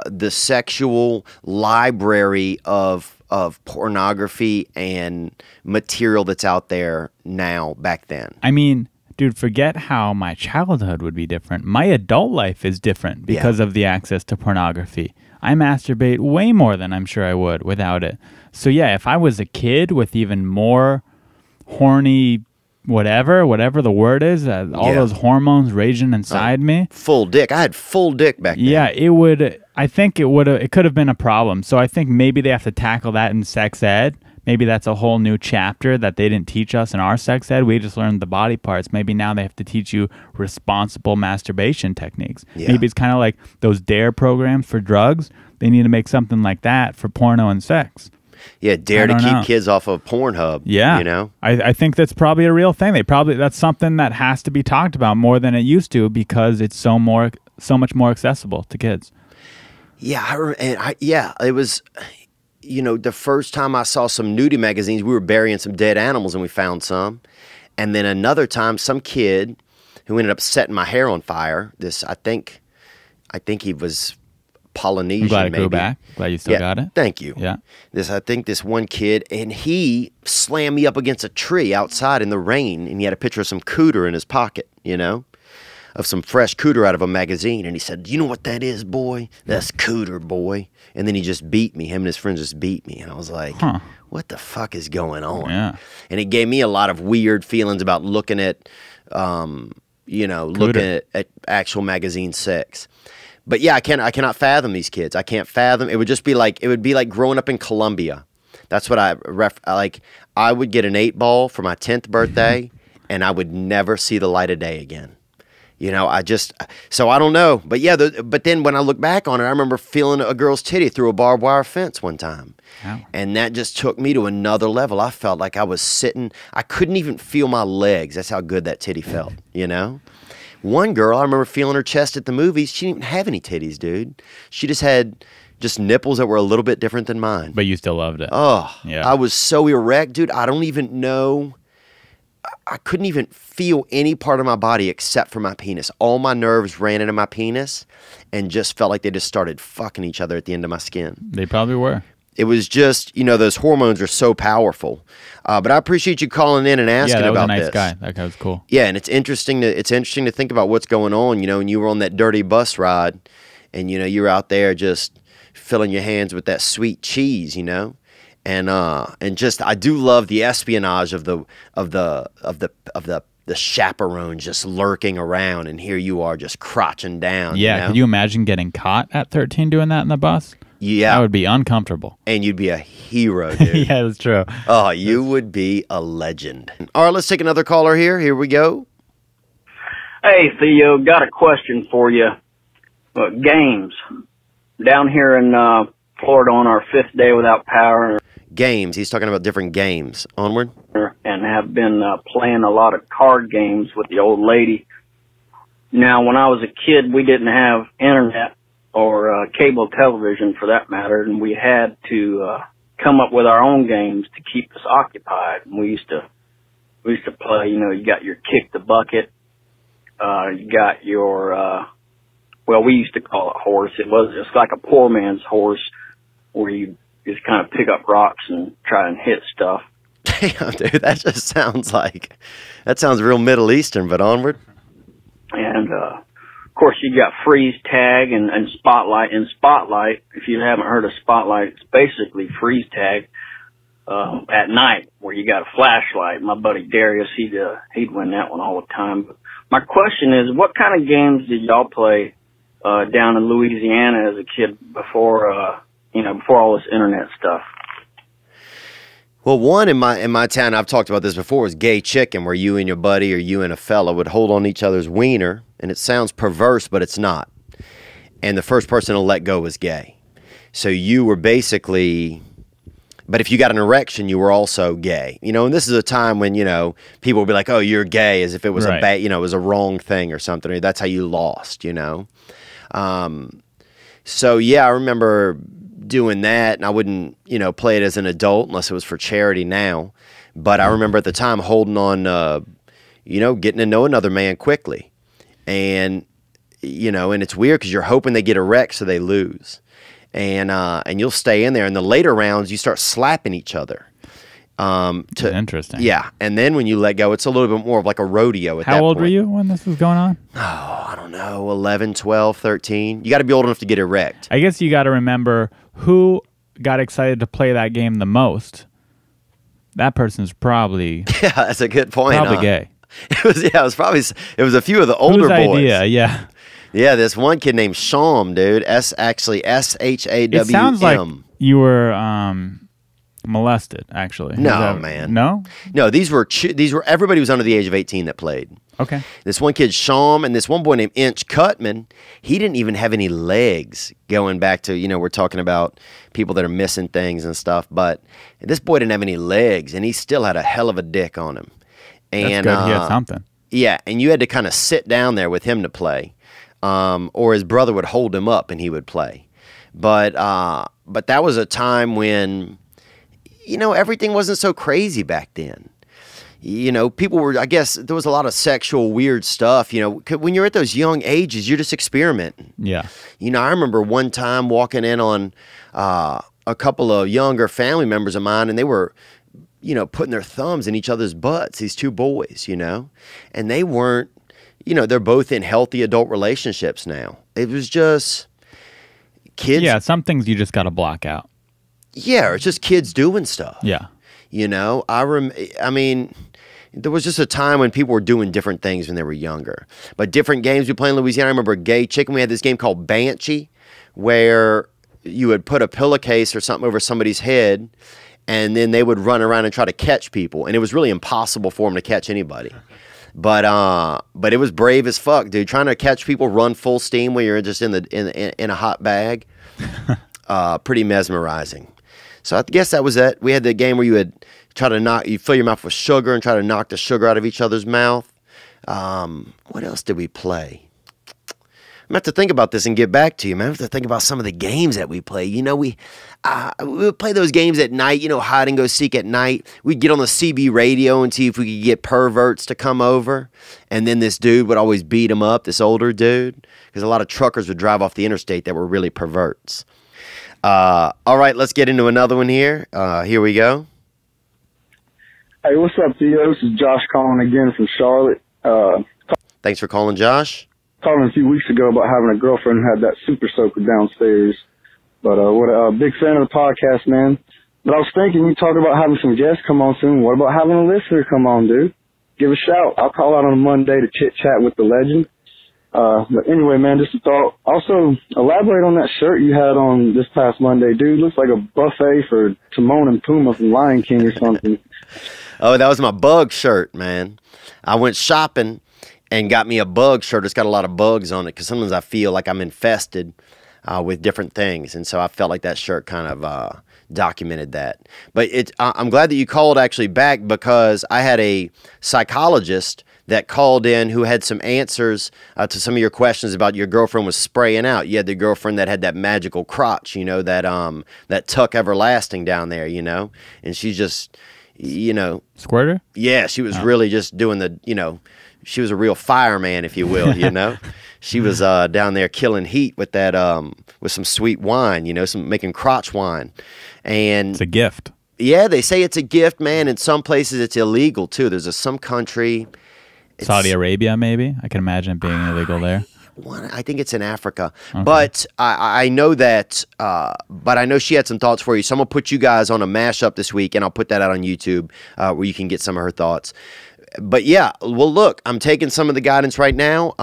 the sexual library of pornography and material that's out there now back then? I mean, dude, forget how my childhood would be different. My adult life is different because of the access to pornography. I masturbate way more than I'm sure I would without it. So yeah, if I was a kid with even more horny whatever the word is, all those hormones raging inside me. Full dick. I had full dick back then. Yeah, it could have been a problem. So I think maybe they have to tackle that in sex ed. Maybe that's a whole new chapter that they didn't teach us in our sex ed. We just learned the body parts. Maybe now they have to teach you responsible masturbation techniques. Yeah. Maybe it's kind of like those DARE programs for drugs. They need to make something like that for porno and sex. Yeah, dare to keep kids off of Pornhub. Yeah. You know? I think that's probably a real thing. That's something that has to be talked about more than it used to because it's so much more accessible to kids. Yeah, it was, you know, the first time I saw some nudie magazines, we were burying some dead animals and we found some. And then another time, some kid who ended up setting my hair on fire, I think he was Polynesian, I'm glad it maybe. grew back. Glad you still got it. Thank you. Yeah. I think this one kid, and he slammed me up against a tree outside in the rain, and he had a picture of some cooter in his pocket, you know, of some fresh cooter out of a magazine. And he said, "You know what that is, boy? That's cooter, boy." And then he just beat me. Him and his friends just beat me. And I was like, what the fuck is going on? Yeah. And it gave me a lot of weird feelings about looking at, looking at actual magazine sex. But yeah, I cannot fathom these kids. I can't fathom. It would be like growing up in Colombia. That's what I would get an 8-ball for my 10th birthday, and I would never see the light of day again. You know, so I don't know. But yeah, but then when I look back on it, I remember feeling a girl's titty through a barbed wire fence one time. Wow. And that just took me to another level. I felt like I was sitting, I couldn't even feel my legs. That's how good that titty felt, you know? One girl, I remember feeling her chest at the movies. She didn't even have any titties, dude. She just had nipples that were a little bit different than mine. But you still loved it. Oh, yeah. I was so erect, dude. I don't even know. I couldn't even feel any part of my body except for my penis. All my nerves ran into my penis and just felt like they just started fucking each other at the end of my skin. They probably were. It was just, you know, those hormones are so powerful. But I appreciate you calling in and asking about this. Yeah, that was a nice guy. That guy was cool. Yeah, and it's interesting to think about what's going on, you know, and you were on that dirty bus ride and, you know, you were out there just filling your hands with that sweet cheese, you know. and just I do love the espionage of the chaperones just lurking around, and here you are just crotching down. Yeah, you know? could you imagine getting caught at 13 doing that in the bus? Yeah, that would be uncomfortable. And you'd be a hero, dude. Yeah, that's true. Oh, you would be a legend. All right, let's take another caller here. Here we go. Hey, Theo, got a question for you. Games. Down here in Florida on our 5th day without power. Games. He's talking about different games. Onward. And have been playing a lot of card games with the old lady. Now, when I was a kid, we didn't have internet or cable television for that matter, and we had to come up with our own games to keep us occupied. And we used to play, you know, you got your kick the bucket, you got your well, we used to call it horse. It's like a poor man's horse where you just kind of pick up rocks and try and hit stuff. Damn, dude, that just sounds real Middle Eastern, but onward. And of course, you got freeze tag and spotlight. And spotlight, if you haven't heard of spotlight, it's basically freeze tag at night where you got a flashlight. My buddy Darius, he'd win that one all the time. But my question is, what kind of games did y'all play down in Louisiana as a kid before all this internet stuff? Well, one in my town, I've talked about this before, is gay chicken, where you and your buddy or you and a fella would hold on each other's wiener, and it sounds perverse, but it's not. And the first person to let go was gay. So you were basically, but if you got an erection, you were also gay. You know, and this is a time when, you know, people would be like, oh, you're gay, as if it was right. a bad, you know, it was a wrong thing or something. Or that's how you lost, you know. So yeah, I remember doing that, and I wouldn't, you know, play it as an adult unless it was for charity now. But I remember at the time holding on, you know, getting to know another man quickly. And, you know, and it's weird because you're hoping they get erect so they lose. And you'll stay in there. In the later rounds, you start slapping each other. Interesting. Yeah. And then when you let go, it's a little bit more of like a rodeo at that point. How old were you when this was going on? Oh, I don't know, 11, 12, 13. You got to be old enough to get erect. I guess you got to remember who got excited to play that game the most. That person's probably Yeah, that's a good point. probably gay. It was a few of the older Whose boys. idea? Yeah. Yeah, this one kid named Sham, dude. Shawm. It sounds like you were molested, actually. No, man. No? No, these were everybody was under the age of 18 that played. Okay. This one kid, Sham, and this one boy named Inch Cutman, he didn't even have any legs, going back to, you know, we're talking about people that are missing things and stuff, but this boy didn't have any legs, and he still had a hell of a dick on him. And, That's good. He had something. Yeah, and you had to kind of sit down there with him to play, or his brother would hold him up and he would play. But that was a time when, you know, everything wasn't so crazy back then. You know, people were, I guess, there was a lot of sexual weird stuff. You know, when you're at those young ages, you're just experimenting. Yeah. You know, I remember one time walking in on a couple of younger family members of mine, and they were, you know, putting their thumbs in each other's butts, these two boys, you know, and they weren't, you know, they're both in healthy adult relationships now. It was just kids. Yeah, some things you just got to block out. Yeah, it's just kids doing stuff. Yeah. You know, I mean, there was just a time when people were doing different things when they were younger. But different games we played in Louisiana. I remember Gay Chicken. We had this game called Banshee, where you would put a pillowcase or something over somebody's head, and then they would run around and try to catch people. And it was really impossible for them to catch anybody. But it was brave as fuck, dude. Trying to catch people, run full steam when you're just in a hot bag. Pretty mesmerizing. So I guess that was it. We had the game where you would you fill your mouth with sugar and try to knock the sugar out of each other's mouth. What else did we play? I'm going to have to think about this and get back to you, man. I have to think about some of the games that we play. You know, we would play those games at night, you know, hide and go seek at night. We'd get on the CB radio and see if we could get perverts to come over. And then this dude would always beat him up, this older dude, because a lot of truckers would drive off the interstate that were really perverts. All right, let's get into another one here. Here we go. Hey, what's up, Theo? This is Josh calling again from Charlotte. Thanks for calling, Josh. Calling a few weeks ago about having a girlfriend who had that super soaker downstairs. But what a big fan of the podcast, man. But I was thinking, you talked about having some guests come on soon. What about having a listener come on, dude? Give a shout. I'll call out on a Monday to chit-chat with the legend. But anyway, man, just a thought. Also, elaborate on that shirt you had on this past Monday, dude. Looks like a buffet for Timon and Pumbaa from Lion King or something. Oh, that was my bug shirt, man. I went shopping and got me a bug shirt. It's got a lot of bugs on it because sometimes I feel like I'm infested with different things. And so I felt like that shirt kind of documented that. But I'm glad that you called actually back, because I had a psychologist that called in who had some answers to some of your questions about your girlfriend was spraying out. You had the girlfriend that had that magical crotch, you know, that tuck everlasting down there, you know, and she's just, you know. Squirter? Yeah, she was really just doing the, you know, she was a real fireman, if you will, you know. She was down there killing heat with that, with some sweet wine, you know, making crotch wine. And it's a gift. Yeah, they say it's a gift, man. In some places it's illegal too. There's some country. Saudi Arabia, maybe? I can imagine it being illegal there. I think it's in Africa. Okay. But I know that, but I know she had some thoughts for you. So I'm going to put you guys on a mashup this week, and I'll put that out on YouTube where you can get some of her thoughts. But yeah, well, look, I'm taking some of the guidance right now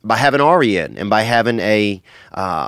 by having Ari in and by having a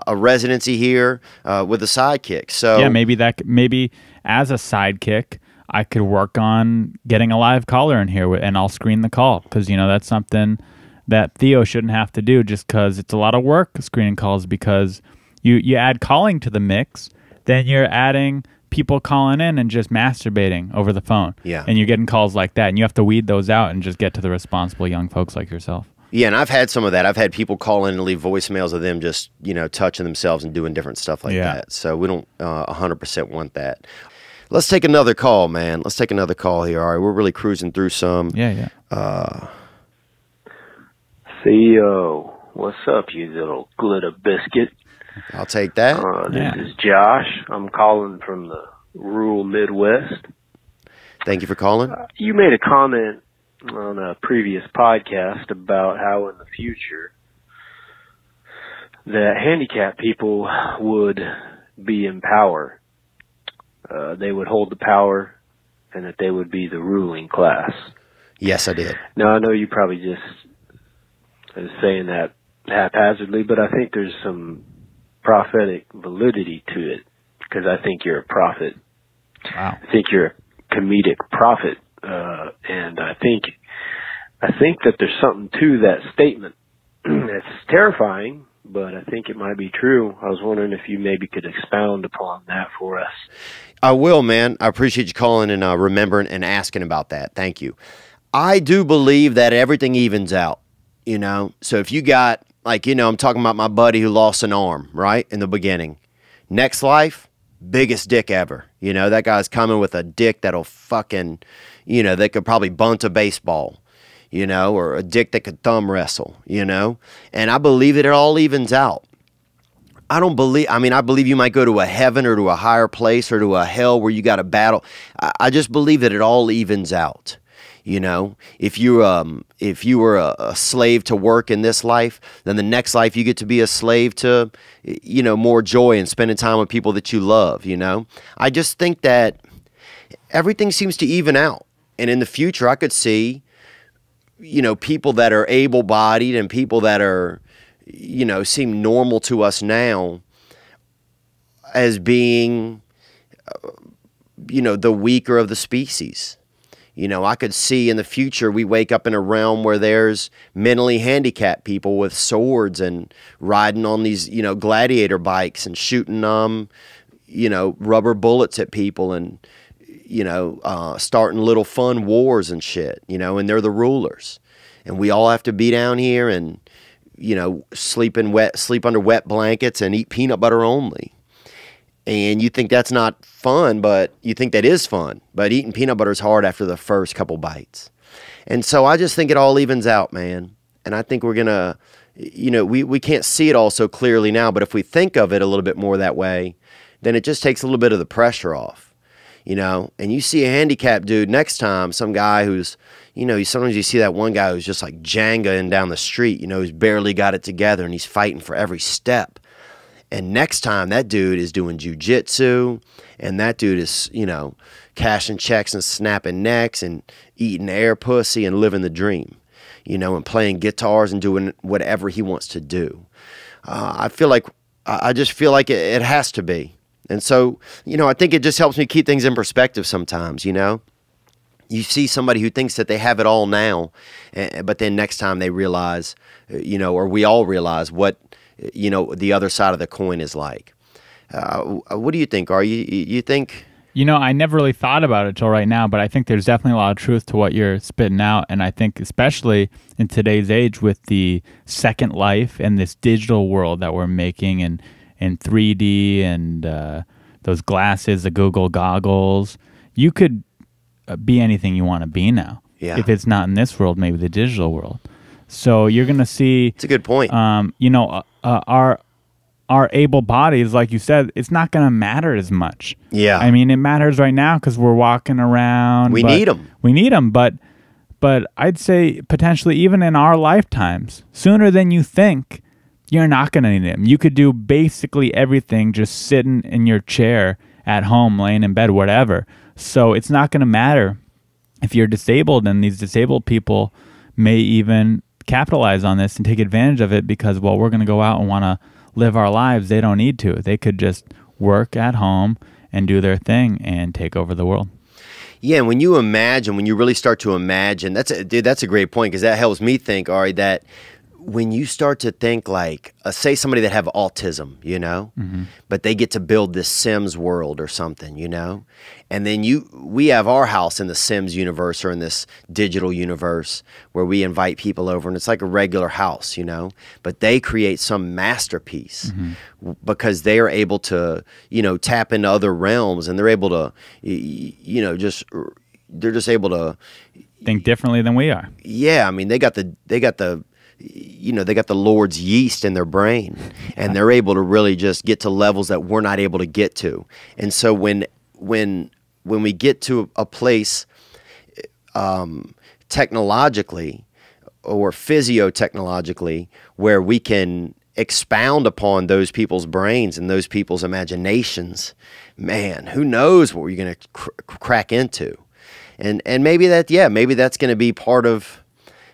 residency here with a sidekick. So yeah, maybe as a sidekick, I could work on getting a live caller in here, and I'll screen the call, because, you know, that's something that Theo shouldn't have to do, just because it's a lot of work screening calls, because you add calling to the mix, then you're adding people calling in and just masturbating over the phone. Yeah. And you're getting calls like that, and you have to weed those out and just get to the responsible young folks like yourself. Yeah, and I've had some of that. I've had people call in and leave voicemails of them just, you know, touching themselves and doing different stuff like that. So we don't 100% want that. Let's take another call, man. Let's take another call here. All right, we're really cruising through some. Yeah. Theo, what's up, you little glitter biscuit? I'll take that. This is Josh. I'm calling from the rural Midwest. Thank you for calling. You made a comment on a previous podcast about how in the future that handicapped people would be in power. They would hold the power, and that they would be the ruling class. Yes, I did. Now, I know you probably just is saying that haphazardly, but I think there's some prophetic validity to it, because I think you're a prophet. Wow. I think you're a comedic prophet, and I think that there's something to that statement. It's terrifying, but I think it might be true. I was wondering if you maybe could expound upon that for us. I will, man. I appreciate you calling and remembering and asking about that. Thank you. I do believe that everything evens out, you know. So if you got, like, you know, I'm talking about my buddy who lost an arm, right, in the beginning. Next life, biggest dick ever. You know, that guy's coming with a dick that'll fucking, you know, that could probably bunt a baseball, you know, or a dick that could thumb wrestle, you know. And I believe that it all evens out. I believe you might go to a heaven or to a higher place or to a hell where you got to battle. I just believe that it all evens out. You know, if you were a slave to work in this life, then the next life you get to be a slave to, you know, more joy and spending time with people that you love, you know. I just think that everything seems to even out. And in the future, I could see, you know, people that are able-bodied and people that are, you know, seem normal to us now as being, you know, the weaker of the species. You know, I could see in the future we wake up in a realm where there's mentally handicapped people with swords and riding on these, you know, gladiator bikes and shooting, you know, rubber bullets at people and, you know, starting little fun wars and shit, you know, and they're the rulers. And we all have to be down here and, you know, sleep under wet blankets and eat peanut butter only. And you think that's not fun, but you think that is fun. But eating peanut butter is hard after the first couple bites. And so I just think it all evens out, man. And I think we're going to, you know, we can't see it all so clearly now, but if we think of it a little bit more that way, then it just takes a little bit of the pressure off, you know. And you see a handicapped dude next time, some guy who's, you know, sometimes you see that one guy who's just like Jenga down the street, you know, who's barely got it together and he's fighting for every step. And next time that dude is doing jujitsu, and that dude is, cashing checks and snapping necks and eating air pussy and living the dream, and playing guitars and doing whatever he wants to do. I just feel like it has to be. And so, I think it just helps me keep things in perspective sometimes, You see somebody who thinks that they have it all now, but then next time they realize, or we all realize what, the other side of the coin is like. What do you think? You think? I never really thought about it till right now, but I think there's definitely a lot of truth to what you're spitting out. And I think especially in today's age with the Second Life and this digital world that we're making and 3D and those glasses, the Google goggles, you could be anything you want to be now. Yeah. If it's not in this world, maybe the digital world. So you're going to see... It's a good point. Our able bodies, like you said, it's not going to matter as much. Yeah. I mean, it matters right now because we're walking around. We need them. We need them, but I'd say potentially even in our lifetimes, sooner than you think, you're not going to need them. You could do basically everything just sitting in your chair at home, laying in bed, whatever. So it's not going to matter if you're disabled, and these disabled people may even capitalize on this and take advantage of it because, well, we're going to go out and want to live our lives. They don't need to. They could just work at home and do their thing and take over the world. Yeah, and when you really start to imagine, that's a great point, because that helps me think, Ari, that when you start to think like, say somebody that have autism, but they get to build this Sims world or something, and then we have our house in the Sims universe or in this digital universe where we invite people over, and it's like a regular house, but they create some masterpiece because they are able to, tap into other realms, and they're able to, they're just able to think differently than we are. Yeah, I mean, they got the Lord's yeast in their brain, and they're able to really just get to levels that we're not able to get to. And so when we get to a place technologically or physiotechnologically where we can expound upon those people's brains and those people's imaginations, man, who knows what we're going to crack into. And maybe that's going to be part of,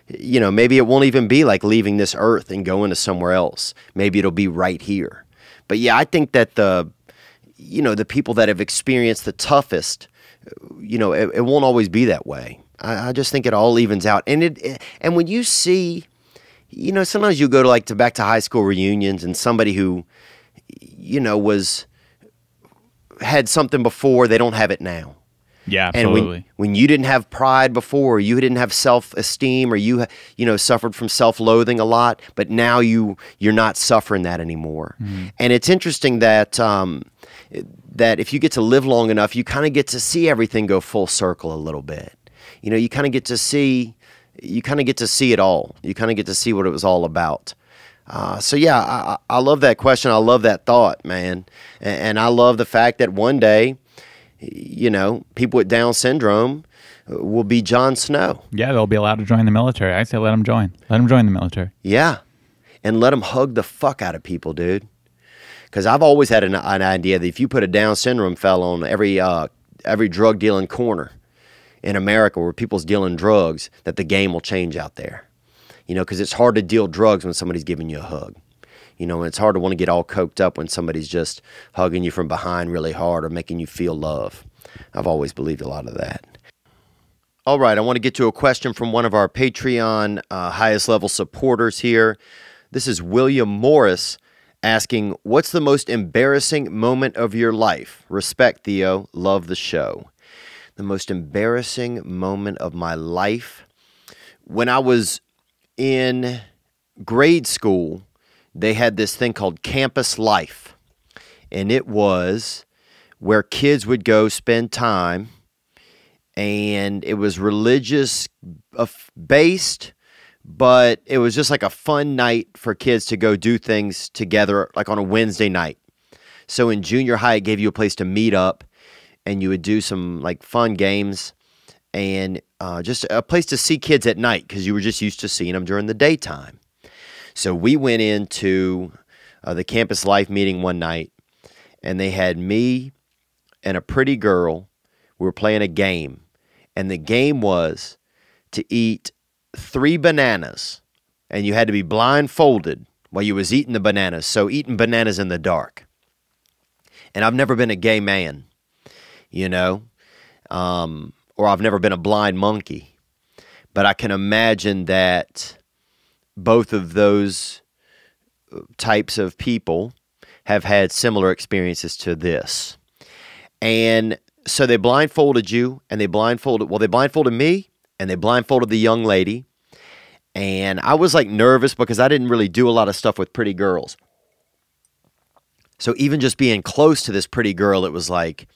maybe it won't even be like leaving this earth and going to somewhere else. Maybe it'll be right here. But yeah, I think that the people that have experienced the toughest, it won't always be that way. I just think it all evens out. And when you see, sometimes you go to back to high school reunions, and somebody who, had something before, they don't have it now. Yeah, absolutely. And when you didn't have pride before, you didn't have self-esteem, or you suffered from self-loathing a lot, but now you're not suffering that anymore. And it's interesting that that if you get to live long enough, you kind of get to see everything go full circle a little bit. You kind of get to see it all. You kind of get to see what it was all about. So yeah, I love that question. I love that thought, man. And I love the fact that one day, people with Down syndrome will be Jon Snow. Yeah, they'll be allowed to join the military. I say let them join. Let them join the military. Yeah, and let them hug the fuck out of people, dude. Because I've always had an idea that if you put a Down syndrome fellow on every drug dealing corner in America where people's dealing drugs, that the game will change out there. Because it's hard to deal drugs when somebody's giving you a hug. And it's hard to want to get all coked up when somebody's just hugging you from behind really hard or making you feel love. I've always believed a lot of that. All right, I want to get to a question from one of our Patreon highest level supporters here. This is William Morris asking, what's the most embarrassing moment of your life? Respect, Theo. Love the show. The most embarrassing moment of my life? When I was in grade school, they had this thing called Campus Life, and it was where kids would go spend time, and it was religious based, but it was just like a fun night for kids to go do things together, like on a Wednesday night. So in junior high, it gave you a place to meet up, and you would do some like fun games, and just a place to see kids at night because you were just used to seeing them during the daytime. So we went into the campus life meeting one night, and they had me and a pretty girl. We were playing a game, and the game was to eat 3 bananas, and you had to be blindfolded while you was eating the bananas, so eating bananas in the dark. And I've never been a gay man, you know, or I've never been a blind monkey. But I can imagine that both of those types of people have had similar experiences to this. And so they blindfolded you, and they blindfolded me, and they blindfolded the young lady. And I was like nervous because I didn't really do a lot of stuff with pretty girls. So even just being close to this pretty girl, it was like,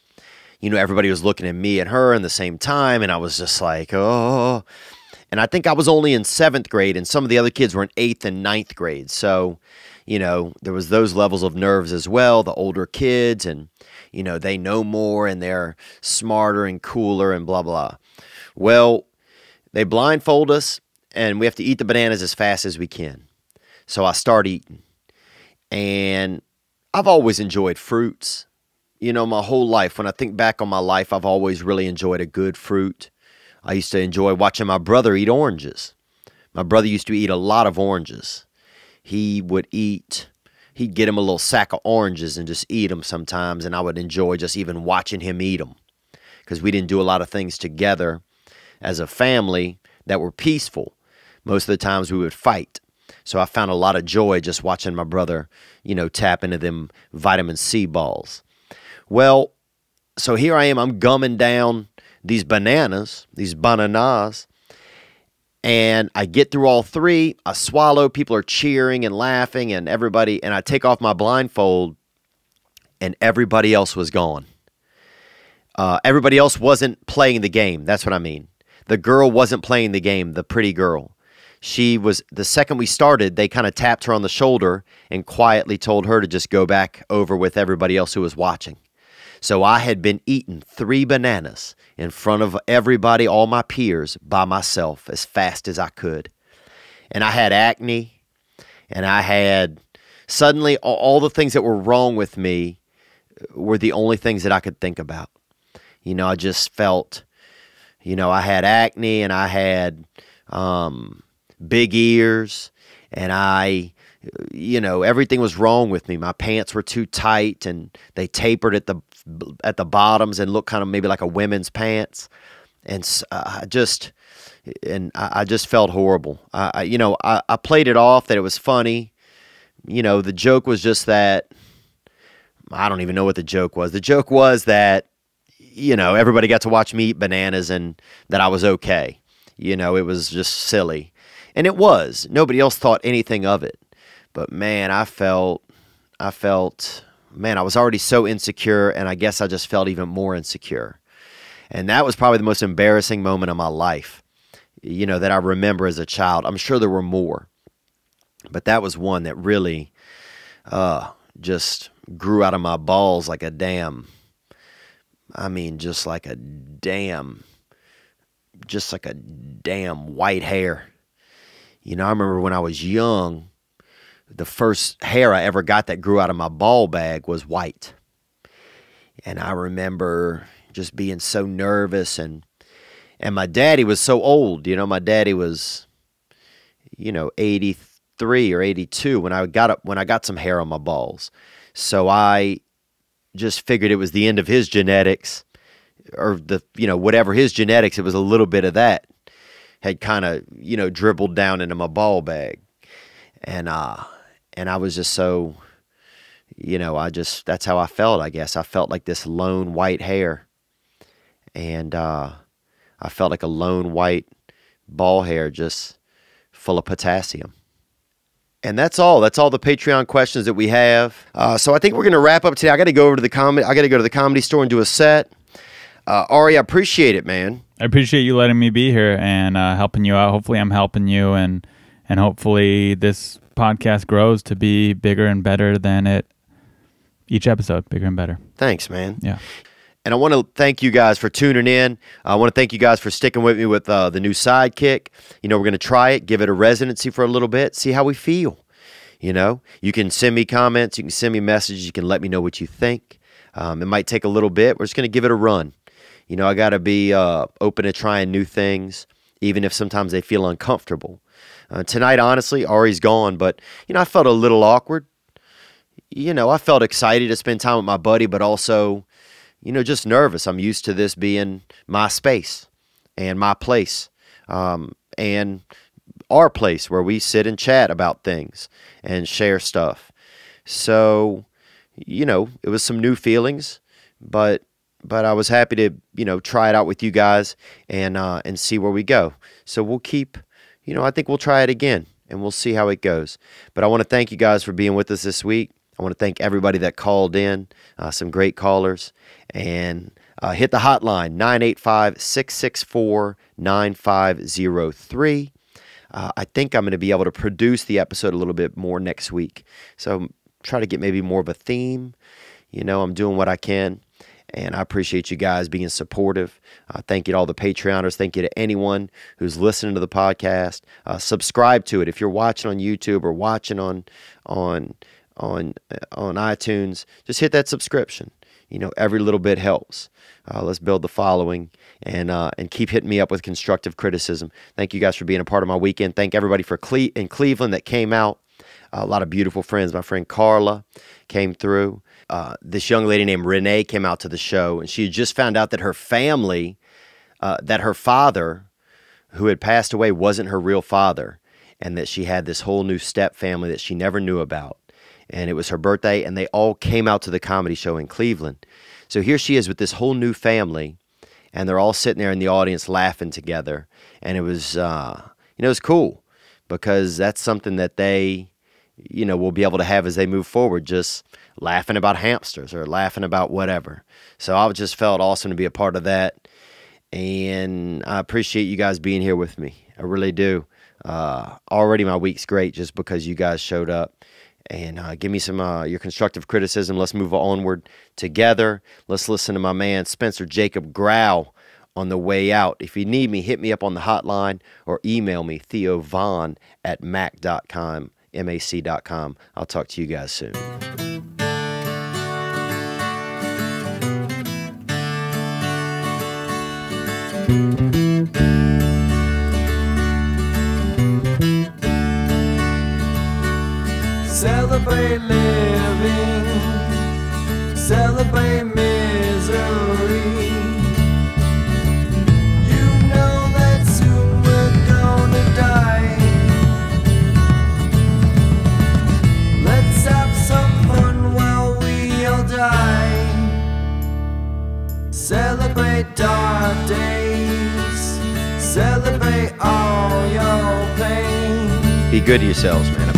you know, everybody was looking at me and her at the same time, and I was just like, oh. And I think I was only in 7th grade, and some of the other kids were in 8th and 9th grade. So, you know, there was those levels of nerves as well, the older kids, and, you know, they know more, and they're smarter and cooler and blah, blah. Well, they blindfold us, and we have to eat the bananas as fast as we can. So I start eating. And I've always enjoyed fruits. You know, my whole life, when I think back on my life, I've always really enjoyed a good fruit. I used to enjoy watching my brother eat oranges. My brother used to eat a lot of oranges. He'd get him a little sack of oranges and just eat them sometimes, and I would enjoy just even watching him eat them because we didn't do a lot of things together as a family that were peaceful. Most of the times we would fight. So I found a lot of joy just watching my brother, you know, tap into them vitamin C balls. Well, so here I am, I'm gumming down these bananas, and I get through all 3. I swallow, people are cheering and laughing, and everybody, and I take off my blindfold, and everybody else was gone. Everybody else wasn't playing the game. That's what I mean. The girl wasn't playing the game, the pretty girl. She was, the second we started, they kind of tapped her on the shoulder and quietly told her to just go back over with everybody else who was watching. So I had been eating 3 bananas in front of everybody, all my peers, by myself as fast as I could. And I had acne, and I had, suddenly all the things that were wrong with me were the only things that I could think about. You know, I just felt, you know, I had acne, and I had big ears, and you know, everything was wrong with me. My pants were too tight, and they tapered at the bottoms and looked kind of maybe like a women's pants. And I just felt horrible. You know, I played it off that it was funny. You know, the joke was just that, I don't even know what the joke was. The joke was that, you know, everybody got to watch me eat bananas and that I was okay. You know, it was just silly. And it was. Nobody else thought anything of it. But man, I was already so insecure, and I guess I just felt even more insecure. And that was probably the most embarrassing moment of my life, you know, that I remember as a child. I'm sure there were more, but that was one that really just grew out of my balls like a damn, just like a damn white hair. You know, I remember when I was young, the first hair I ever got that grew out of my ball bag was white. And I remember just being so nervous, and my daddy was so old. You know, my daddy was, you know, 83 or 82 when I got some hair on my balls. So I just figured it was the end of his genetics, or whatever his genetics, it was a little bit of that had kind of, you know, dribbled down into my ball bag. And I was just so, you know, that's how I felt, I guess. I felt like this lone white hair. And I felt like a lone white ball hair just full of potassium. And that's all. That's all the Patreon questions that we have. So I think we're going to wrap up today. I got to go to the comedy store and do a set. Ari, I appreciate it, man. I appreciate you letting me be here and helping you out. Hopefully I'm helping you, and hopefully this podcast grows to be bigger and better than each episode, bigger and better. Thanks, man. Yeah. And I want to thank you guys for tuning in. I want to thank you guys for sticking with me with the new Sidekick. You know, we're going to try it, give it a residency for a little bit, see how we feel. You know, you can send me comments, you can send me messages, you can let me know what you think. It might take a little bit. We're just going to give it a run. You know, I got to be open to trying new things, even if sometimes they feel uncomfortable. Tonight, honestly, Ari's gone, but, you know, I felt a little awkward. You know, I felt excited to spend time with my buddy, but also, you know, just nervous. I'm used to this being my space and my place, and our place where we sit and chat about things and share stuff. So, you know, it was some new feelings, but I was happy to, you know, try it out with you guys and see where we go. So we'll keep, you know, I think we'll try it again and we'll see how it goes. But I want to thank you guys for being with us this week. I want to thank everybody that called in, some great callers, and hit the hotline, 985-664-9503. I think I'm going to be able to produce the episode a little bit more next week. So try to get maybe more of a theme. You know, I'm doing what I can, and I appreciate you guys being supportive. Thank you to all the Patreoners. Thank you to anyone who's listening to the podcast. Subscribe to it. If you're watching on YouTube or watching on iTunes, just hit that subscription. You know, every little bit helps. Let's build the following and keep hitting me up with constructive criticism. Thank you guys for being a part of my weekend. Thank everybody in Cleveland that came out. A lot of beautiful friends. My friend Carla came through. This young lady named Renee came out to the show, and she had just found out that her family, that her father, who had passed away, wasn't her real father, and that she had this whole new step family that she never knew about. And it was her birthday, and they all came out to the comedy show in Cleveland. So here she is with this whole new family, and they're all sitting there in the audience laughing together. And it was, you know, it was cool because that's something that they, you know, will be able to have as they move forward, just laughing about hamsters or laughing about whatever. So I just felt awesome to be a part of that. And I appreciate you guys being here with me. I really do. Already my week's great just because you guys showed up. And give me some your constructive criticism. Let's move onward together. Let's listen to my man Spencer Jacob growl on the way out. If you need me, hit me up on the hotline or email me, theovon@mac.com, mac.com. I'll talk to you guys soon. Celebrate living, celebrate misery. You know that soon we're gonna die. Let's have some fun while we all die. Celebrate dark days, celebrate all your pain. Be good to yourselves, man.